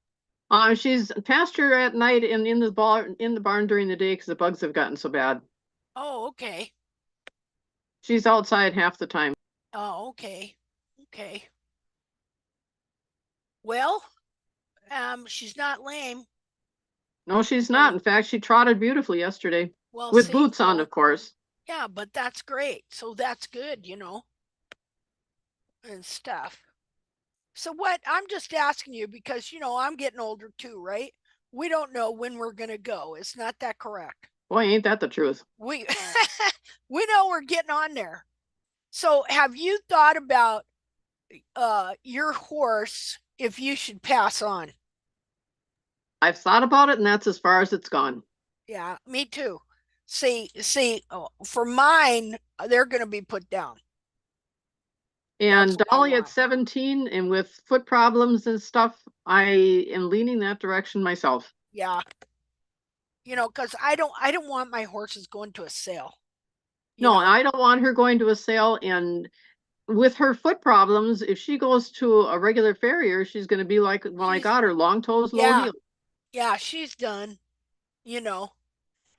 she's pasture at night and in the barn during the day because the bugs have gotten so bad. Oh, okay. She's outside half the time. Oh, okay. Okay. Well, she's not lame. No, she's not. In fact, she trotted beautifully yesterday. Well, with see, boots on, of course. Yeah, but that's great. So that's good, and stuff. So what I'm just asking you, because I'm getting older too, right? We don't know when we're gonna go. Is not that correct? Boy, ain't that the truth. We we know we're getting on there. So have you thought about your horse if you should pass on? I've thought about it, and that's as far as it's gone. Yeah, me too. See, for mine, they're going to be put down. And Dolly at 17 and with foot problems and stuff, I am leaning that direction myself. Yeah. Because I don't want my horses going to a sale. No, I don't want her going to a sale. And with her foot problems, if she goes to a regular farrier, she's going to be like when I got her, long toes, low heel. Yeah, she's done.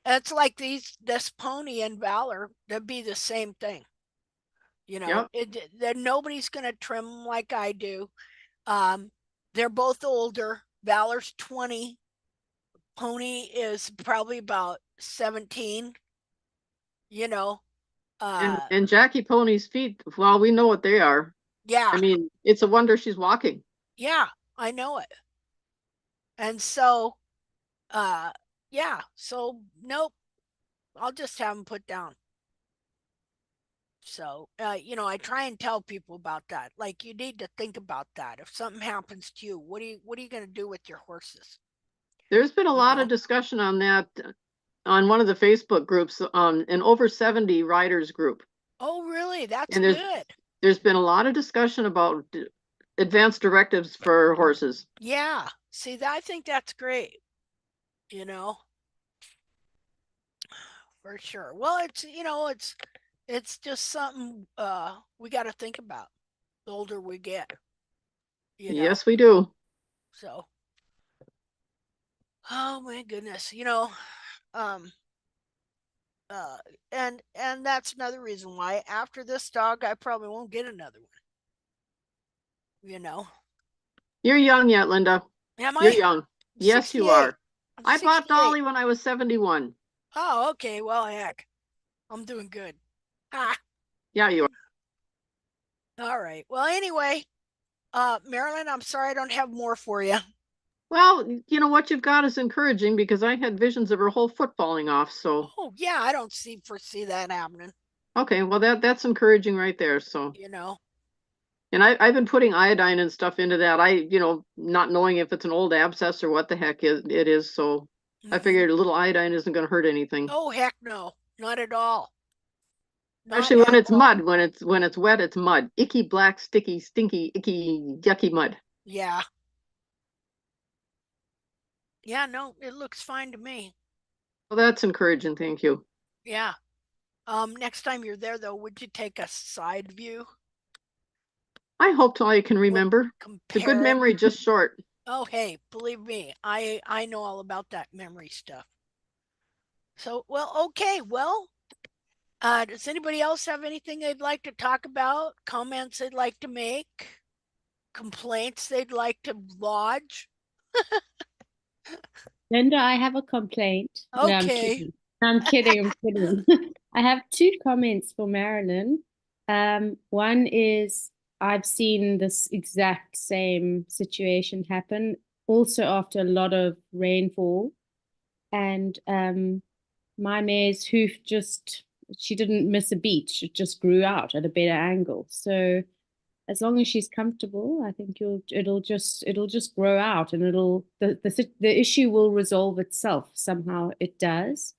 It's like this pony and Valor, that'd be the same thing. Yep. Nobody's going to trim them like I do. They're both older. Valor's 20. Pony is probably about 17. And Jackie Pony's feet, well, we know what they are. Yeah. I mean, it's a wonder she's walking. Yeah, I know it. And so, yeah, so nope, I'll just have them put down. So, I try and tell people about that. Like, you need to think about that. If something happens to you, what are you going to do with your horses? There's been a lot of discussion on that on one of the Facebook groups, an over 70 riders group. Oh, really? That's good. There's been a lot of discussion about advanced directives for horses. Yeah. See, I think that's great. For sure. Well, it's just something we got to think about the older we get. you know. Yes, we do. So, oh my goodness, um, and that's another reason why after this dog, I probably won't get another one. You're young yet, Linda. Am You're I? young. Yes, you 68. are. I'm I bought 68. Dolly when I was 71. Oh, okay. Well, heck, I'm doing good. Ah, Yeah, you are. all right. Well, anyway, Marilyn, I'm sorry I don't have more for you. Well, you know what you've got is encouraging because I had visions of her whole foot falling off. So, Oh, yeah, I don't foresee that happening. okay, well that's encouraging right there. So, You know. and I've been putting iodine and stuff into that. Not knowing if it's an old abscess or what the heck it is. So, I figured a little iodine isn't going to hurt anything. Oh, heck no, not at all. Not Especially when at it's all. mud. When it's wet, it's mud. Icky, black, sticky, stinky, icky, yucky mud. Yeah. Yeah, no, it looks fine to me. Well, that's encouraging. Thank you. Yeah. Next time you're there though, would you take a side view? I hope I can remember. It's a good Compare it. memory, just short. Oh, hey, believe me, I know all about that memory stuff. So, well, okay, well, does anybody else have anything they'd like to talk about? Comments they'd like to make? Complaints they'd like to lodge? Linda, I have a complaint. No, I'm Okay. kidding. I'm kidding. I have two comments for Marilyn. One is I've seen this exact same situation happen also after a lot of rainfall. And my mare's hoof she didn't miss a beat. It just grew out at a better angle. So as long as she's comfortable, I think it'll just grow out, and the issue will resolve itself. Somehow it does.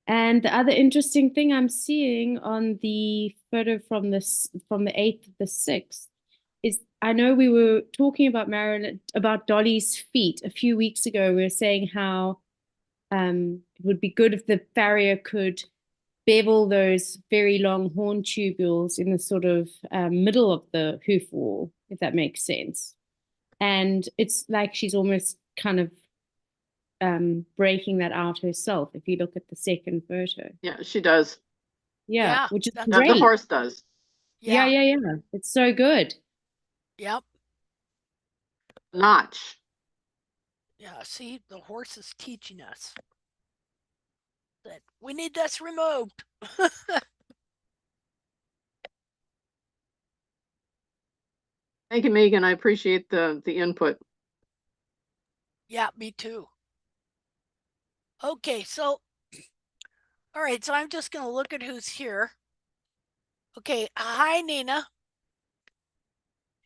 And the other interesting thing I'm seeing on the photo from the 8th to the 6th is, I know we were talking about Dolly's feet a few weeks ago. We were saying how it would be good if the farrier could bevel those very long horn tubules in the sort of middle of the hoof wall, if that makes sense. And it's like she's almost kind of breaking that out herself if you look at the second photo. Yeah, she does. Yeah, which is that's great. The horse does. Yeah. Yeah. It's so good. Yep. Notch. Yeah, see, the horse is teaching us that we need this removed. Thank you, Megan. I appreciate the input. Yeah, me too. Okay, so, all right, so I'm just going to look at who's here. Okay, hi, Nina.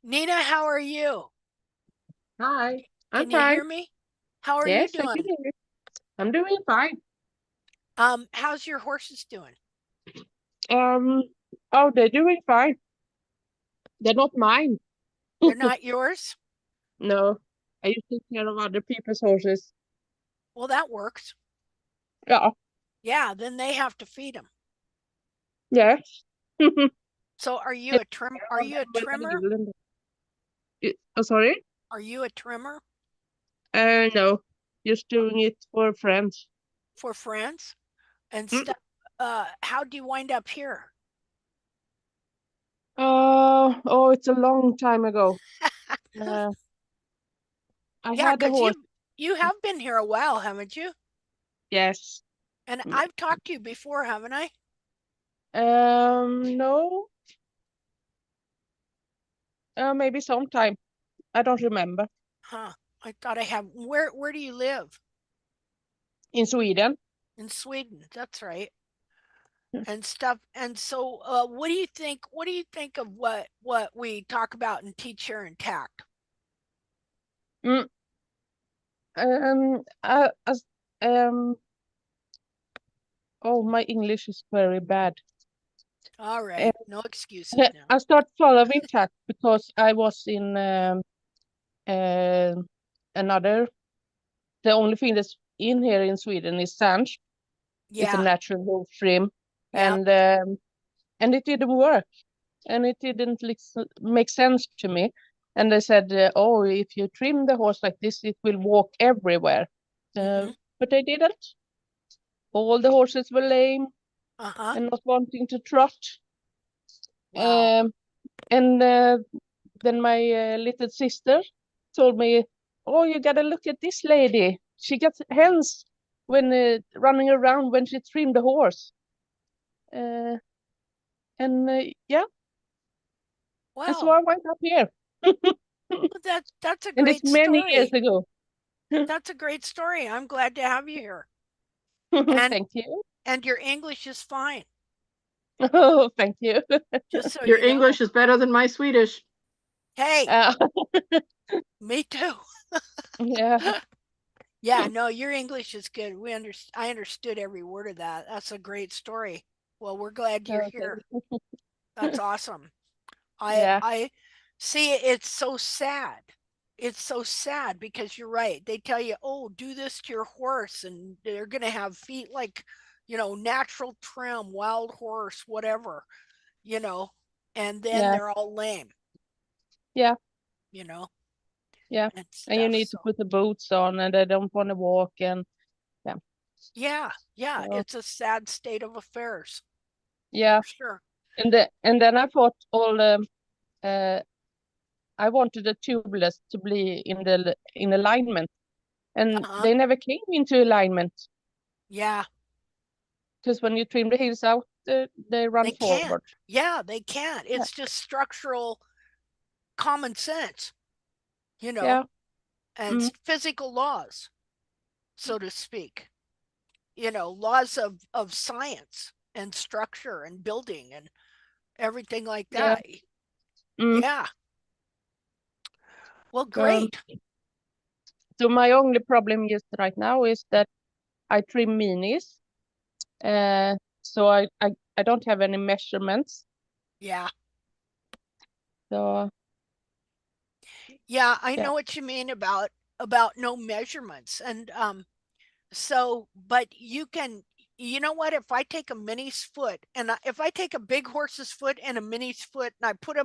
Nina, how are you? Hi, I'm Can you fine. hear me? How are Yes, you I can doing? hear you. I'm doing fine. How's your horses doing? Oh, they're doing fine. They're not mine. They're not yours? No, I used to take care of other people's horses. Well, that works. Yeah, Yeah, then they have to feed them. yes. So are you Take a trim? care Are of you a them when trimmer? they're little. Oh, sorry? Are you a trimmer No, just doing it for friends. for friends and Mm. stuff? How do you wind up here? Oh, it's a long time ago. Uh, I Yeah, had a because horse. you have been here a while, haven't you? Yes. And I've talked to you before, haven't I? No. Maybe sometime. I don't remember. Huh. I thought I have. Where do you live? In Sweden. In Sweden. That's right. Yeah. And stuff. And so, what do you think? What do you think of what we talk about in Teach, Share, and Tact? Mm. As Oh, my English is very bad. All Uh, right, no excuses now. I start following tact because I was in another. The only thing that's in here in Sweden is sand. It's a Yeah, natural hoof trim, yeah, and it didn't work, and it didn't make sense to me. And they said, oh, if you trim the horse like this, it will walk everywhere. But they didn't. All the horses were lame and not wanting to trot. Wow. And then my little sister told me, oh, you gotta look at this lady. She gets hands when running around when she trimmed the horse. Yeah, and so Wow. I went up here. Well, that's a And it's great many years story. ago. That's a great story. I'm glad to have you here. And Thank you. and your English is fine. Oh, thank you. Just so Your you know. English is better than my Swedish. Hey, Uh, me too. yeah. Yeah, no, your English is good. I understood every word of that. That's a great story. Well, we're glad you're Okay. here. That's awesome. Yeah. I see it's so sad. It's so sad because you're right. They tell you, "Oh, do this to your horse," and they're going to have feet like, natural trim, wild horse, whatever, and then Yeah. they're all lame, Yeah. you know, Yeah. and And you stuff. need to So, put the boots on and they don't want to walk and yeah. yeah, So, it's a sad state of affairs yeah. for sure. And then I thought I wanted the tubeless to be in alignment, and Uh-huh. they never came into alignment Yeah, because when you trim the heels out, they run they can't. forward. Yeah, they can't. Yeah. It's just structural common sense, Yeah. and Mm, physical laws, so to speak. Laws of science and structure and building and everything like yeah. that. Mm. Yeah. Well, Um, great. so my only problem just right now is that I trim minis. So I don't have any measurements. Yeah. So Yeah, I yeah. know what you mean about no measurements. And but you know what, if I take a mini's foot and if I take a big horse's foot and a mini's foot and I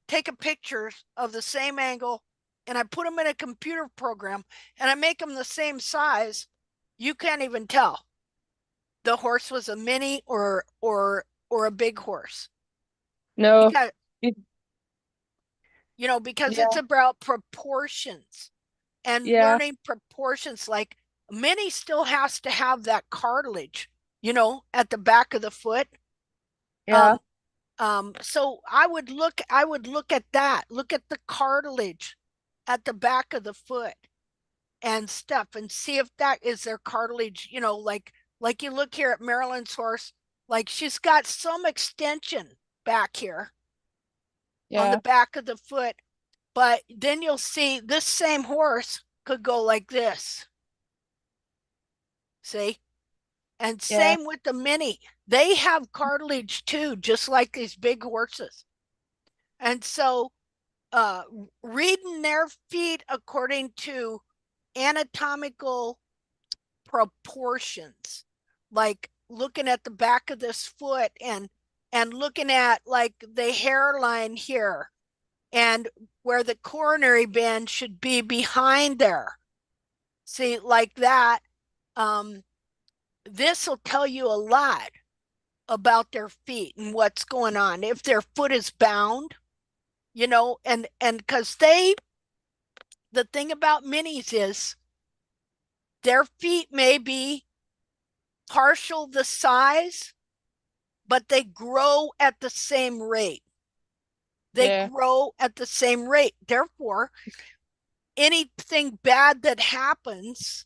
take a picture of the same angle and I put them in a computer program and I make them the same size, you can't even tell the horse was a mini or a big horse, No. because It, because it's yeah. about proportions and Yeah. learning proportions. Like mini still has to have that cartilage, at the back of the foot. Yeah. So I would look at that, look at the cartilage at the back of the foot and stuff and see if that is their cartilage, like you look here at Marilyn's horse, like she's got some extension back here on the Yeah. back of the foot, but then you'll see this same horse could go like this. See? And Yeah. same with the mini. They have cartilage too, just like these big horses. And so uh reading their feet according to anatomical proportions, like looking at the back of this foot and looking at like the hairline here and where the coronary band should be behind there. See, like that. This will tell you a lot about their feet and what's going on. If their foot is bound, and because the thing about minis is their feet may be partial the size, but they grow at the same rate. They Yeah. grow at the same rate. Therefore, anything bad that happens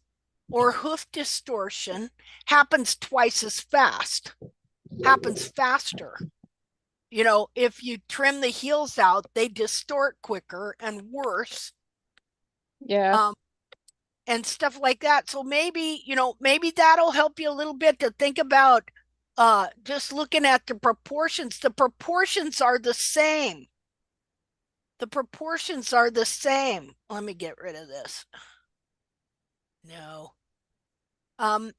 or hoof distortion happens twice as fast, happens faster. If you trim the heels out, they distort quicker and worse. Yeah. And stuff like that. So maybe that'll help you a little bit to think about just looking at the proportions. The proportions are the same. The proportions are the same. Let me get rid of this. No.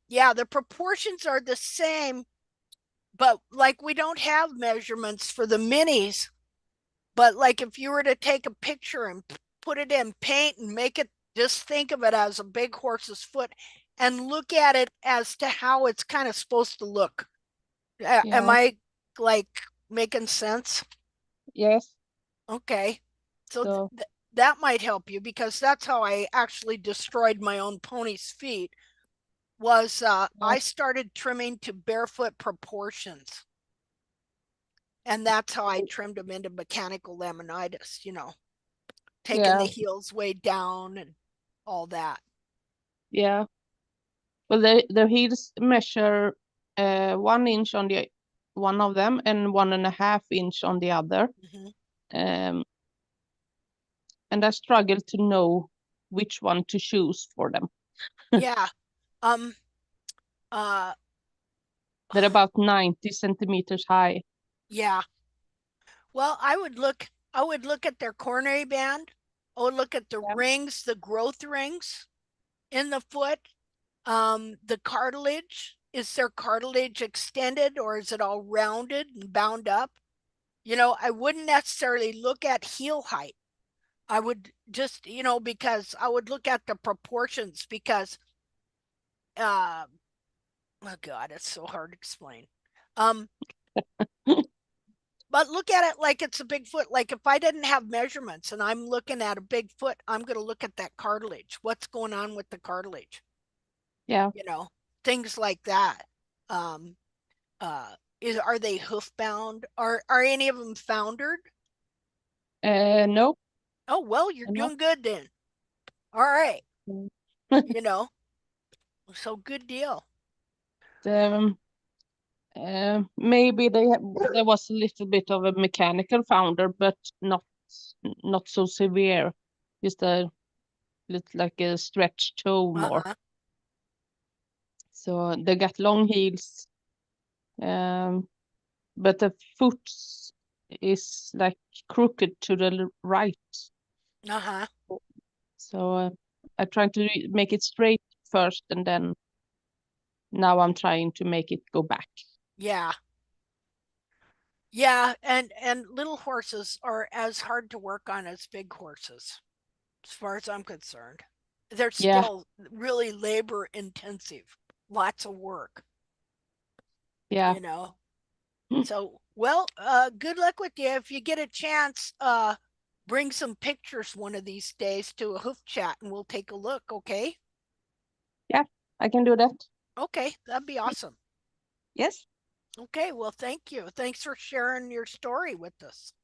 Yeah, the proportions are the same, but like we don't have measurements for the minis. But like if you were to take a picture and put it in paint and make it, just think of it as a big horse's foot and look at it as to how it's kind of supposed to look. Am I like making sense? Yes. Okay. So, So that might help you, because that's how I actually destroyed my own pony's feet. Was I started trimming to barefoot proportions. And that's how I trimmed them into mechanical laminitis, taking the heels way down and all that. yeah. Well, the heels measure 1 inch on the one of them and 1.5 inch on the other. And I struggle to know which one to choose for them. Yeah. They're about 90 centimeters high. Yeah. Well, I would look at their coronary band. I would look at the rings, the growth rings in the foot. The cartilage. Is their cartilage extended, or is it all rounded and bound up? I wouldn't necessarily look at heel height. I would just, because I would look at the proportions, because oh God, it's so hard to explain. But look at it like it's a big foot. Like if I didn't have measurements and I'm looking at a big foot, I'm going to look at that cartilage. What's going on with the cartilage? Yeah. Things like that. Are they hoof bound? Are any of them foundered? No. Oh, well, you're doing good then. All right. So good deal. Maybe there was a little bit of a mechanical founder, but not so severe. Just a little like a stretched toe more. So they got long heels, but the foot is like crooked to the right. So I tried to make it straight first, and then now I'm trying to make it go back. Yeah, and little horses are as hard to work on as big horses, as far as I'm concerned. They're still really labor intensive, lots of work. Yeah. So, well, good luck with you. If you get a chance, bring some pictures one of these days to a hoof chat and we'll take a look, okay? Yeah, I can do that. Okay, that'd be awesome. Yes. Okay, well, thank you. Thanks for sharing your story with us.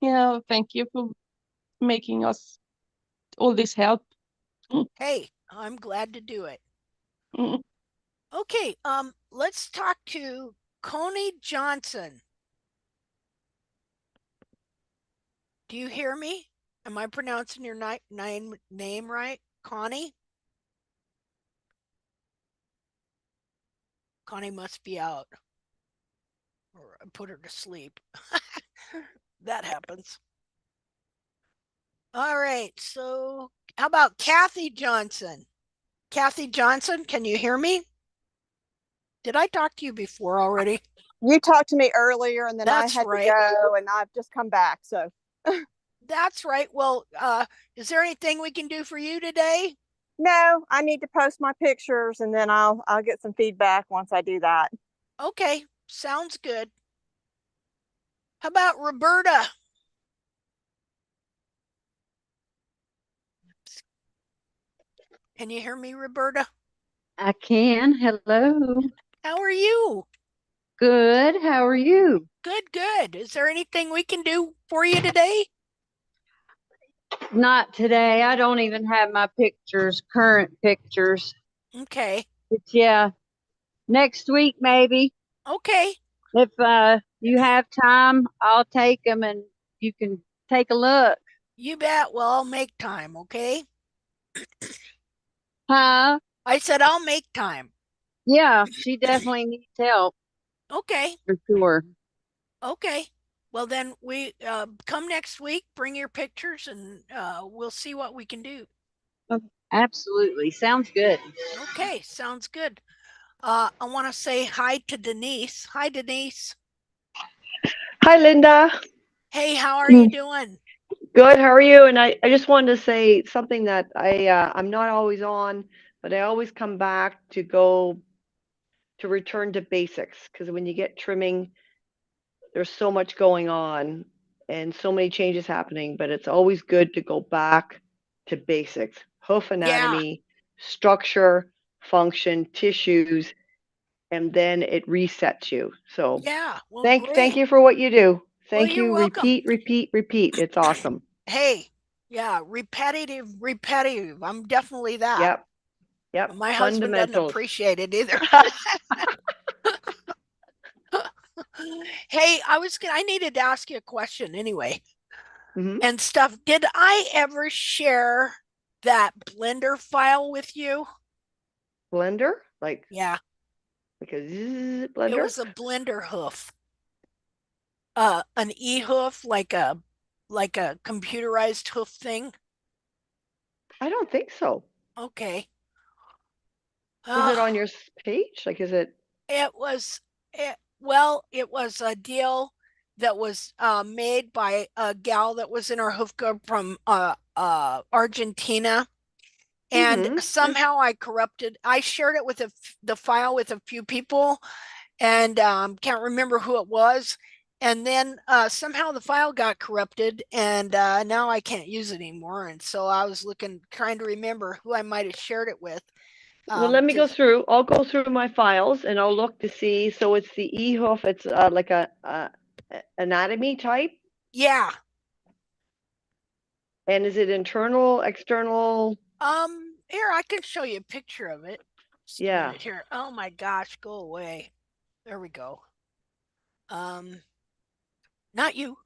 Yeah, thank you for making us all this help. Hey, I'm glad to do it. Okay, let's talk to Connie Johnson. Do you hear me? Am I pronouncing your name right? Connie? Connie must be out. Or I put her to sleep. That happens. All right, so how about Kathy Johnson? Kathy Johnson, can you hear me? Did I talk to you before already? You talked to me earlier, and then That's I had right. to go, and I've just come back. So that's right. Well, is there anything we can do for you today? No, I need to post my pictures, and then I'll get some feedback once I do that. Okay, sounds good. How about Roberta? Can you hear me, Roberta? I can. Hello. How are you? Good. How are you? Good, good. Is there anything we can do for you today? Not today. I don't even have my pictures, current pictures. Okay. But next week maybe. Okay. If you have time, I'll take them and you can take a look. You bet. Well, I'll make time, okay? Huh? I said I'll make time. Yeah, she definitely needs help. Okay. For sure. Okay. Well, then we come next week, bring your pictures, and we'll see what we can do. Absolutely. Sounds good. Okay, sounds good. I want to say hi to Denise. Hi, Denise. Hi, Linda. Hey, how are you doing? Good, how are you? And I just wanted to say something that I'm not always on, but I always come back to go to return to basics because when you get trimming, there's so much going on and so many changes happening, but it's always good to go back to basics. Hoof Yeah, anatomy, structure, function, tissues, and then it resets you. So yeah. Well, thank great. you for what you do. Well, Thank you're you. welcome. Repeat, repeat, repeat. It's awesome. Hey, yeah, repetitive, repetitive. I'm definitely that. Yep. Yep. My husband doesn't Fundamentals. appreciate it either. Hey, I needed to ask you a question anyway. Mhm. And stuff. Did I ever share that blender file with you? Blender? Yeah, Like a zzz it blender? was a blender hoof. An e-hoof, like a computerized hoof thing. I don't think so. Okay. Is it Uh, on your page? Like, is it? it was it was a deal that was made by a gal that was in our hoof club from Argentina. And Mm-hmm. somehow I shared it with the file with a few people and can't remember who it was. And then somehow the file got corrupted and now I can't use it anymore. And so I was trying to remember who I might have shared it with. Well, let me go Because, through. I'll go through my files and I'll look to see. So it's the e-hoof. It's like a anatomy type. yeah. And is it internal, external? Here, I can show you a picture of it. Just a Yeah. minute here. Oh my gosh, go away. There we go. Um, Not you.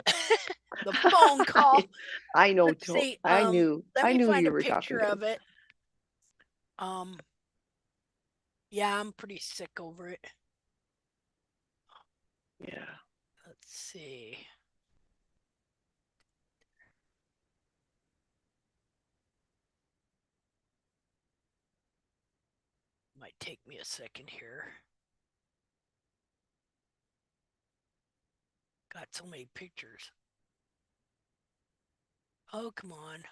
The phone call. I know. Let's see. I Let me knew who find you a were talking picture to. of it. Yeah, I'm pretty sick over it. Yeah. Let's see. Might take me a second here. Got so many pictures. Oh, come on.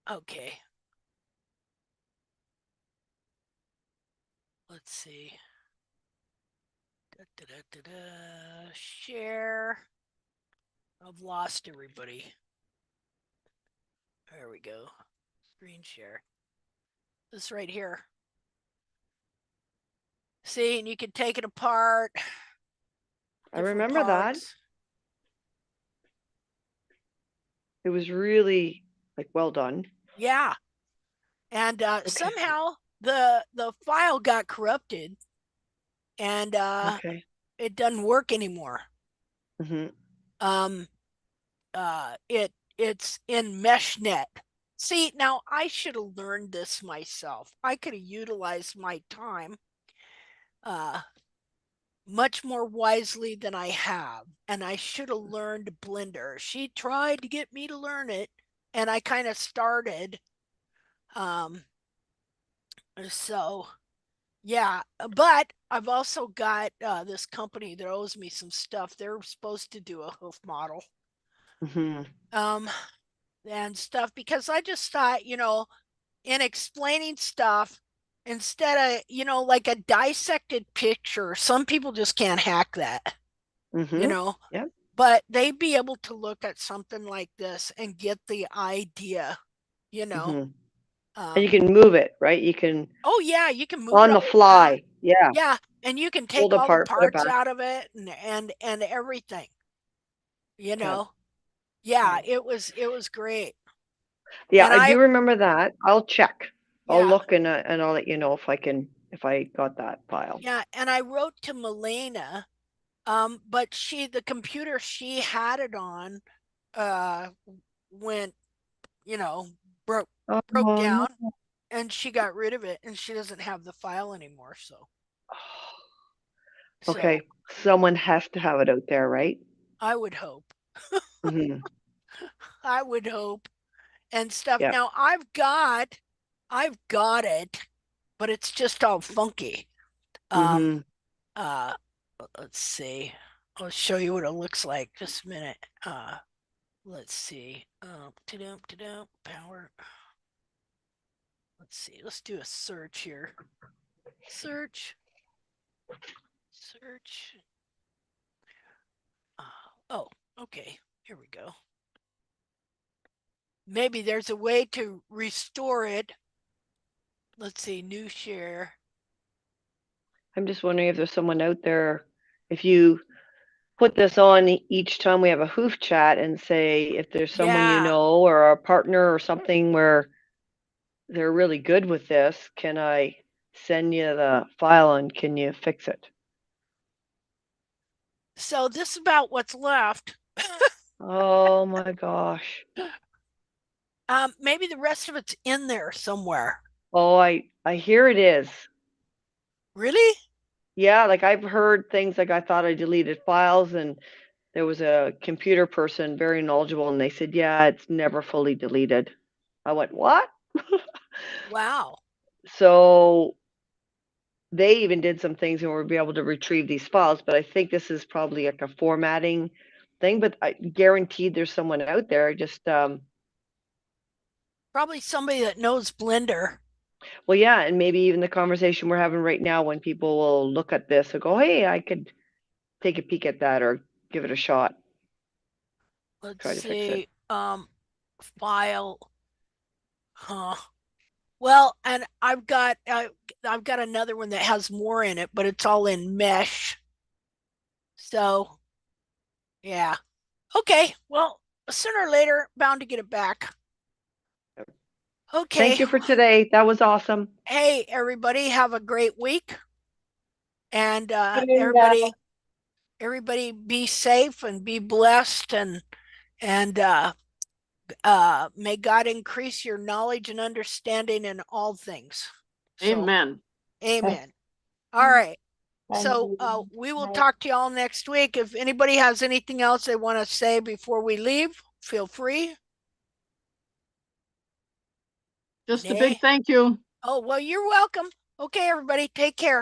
Okay. Let's see. Da, da, da, da, da. Share. I've lost everybody. There we go. Screen share. This right here. See, and you can take it apart. I Different remember that. parts. It was really like well done. Yeah. And Okay. somehow the file got corrupted and Okay. it doesn't work anymore. Mm-hmm. It's in MeshNet. See, now I should have learned this myself. I could have utilized my time much more wisely than I have, and I should have learned Blender. She tried to get me to learn it, and I kind of started. So yeah, but I've also got this company that owes me some stuff. They're supposed to do a hoof model. Mm-hmm. And stuff because I just thought, in explaining stuff, instead of, like a dissected picture, some people just can't hack that, you Mm-hmm. know, Yep. but they'd be able to look at something like this and get the idea, you know. Mm-hmm. And you can move it, right? You can Oh yeah, you can move it on all the around. fly. Yeah. Yeah, and you can Pull take it all the apart, put it parts back. out of it and everything, you Okay. know. Yeah, Yeah. it was great. Yeah, And I do remember that. I'll check. I'll yeah, look and I'll let you know if I got that file. yeah, and I wrote to Melena, but the computer she had it on, uh, went, you know, broke Oh broke no. down, and she got rid of it, and she doesn't have the file anymore. So Okay. Someone has to have it out there, right? I would hope, Mm-hmm. I would hope, and stuff. Yeah. Now I've got it but it's just all funky. Mhm. Let's see. I'll show you what it looks like. Just a minute. Let's see. Power. Let's see. Let's do a search here. Search. Oh, okay. Here we go. Maybe there's a way to restore it. Let's see. New share. I'm just wondering if there's someone out there, if you put this on each time we have a hoof chat and say if there's someone you know or a partner or something where they're really good with this, can I send you the file and can you fix it? So this is about what's left. Oh my gosh. Maybe the rest of it's in there somewhere. Oh, I hear it is. Really? Yeah, like I've heard things like I thought I deleted files and there was a computer person very knowledgeable and they said, yeah, it's never fully deleted. I went, what? Wow. So they even did some things and we'll be able to retrieve these files, but I think this is probably like a formatting thing, but I guaranteed there's someone out there just probably somebody that knows Blender. Well, yeah, and maybe even the conversation we're having right now when people will look at this and go, hey, I could take a peek at that or give it a shot. Let's Try to fix see. it. File. Huh. Well, and I've got another one that has more in it, but it's all in mesh. So, yeah. Okay. Well, sooner or later, bound to get it back. Okay. Thank you for today. That was awesome. Hey, everybody, have a great week. And everybody be safe and be blessed and may God increase your knowledge and understanding in all things. So, Amen. Amen. All right. So we will talk to y'all next week. If anybody has anything else they want to say before we leave, feel free. Just a big thank you. Oh, well, you're welcome. Okay, everybody, take care.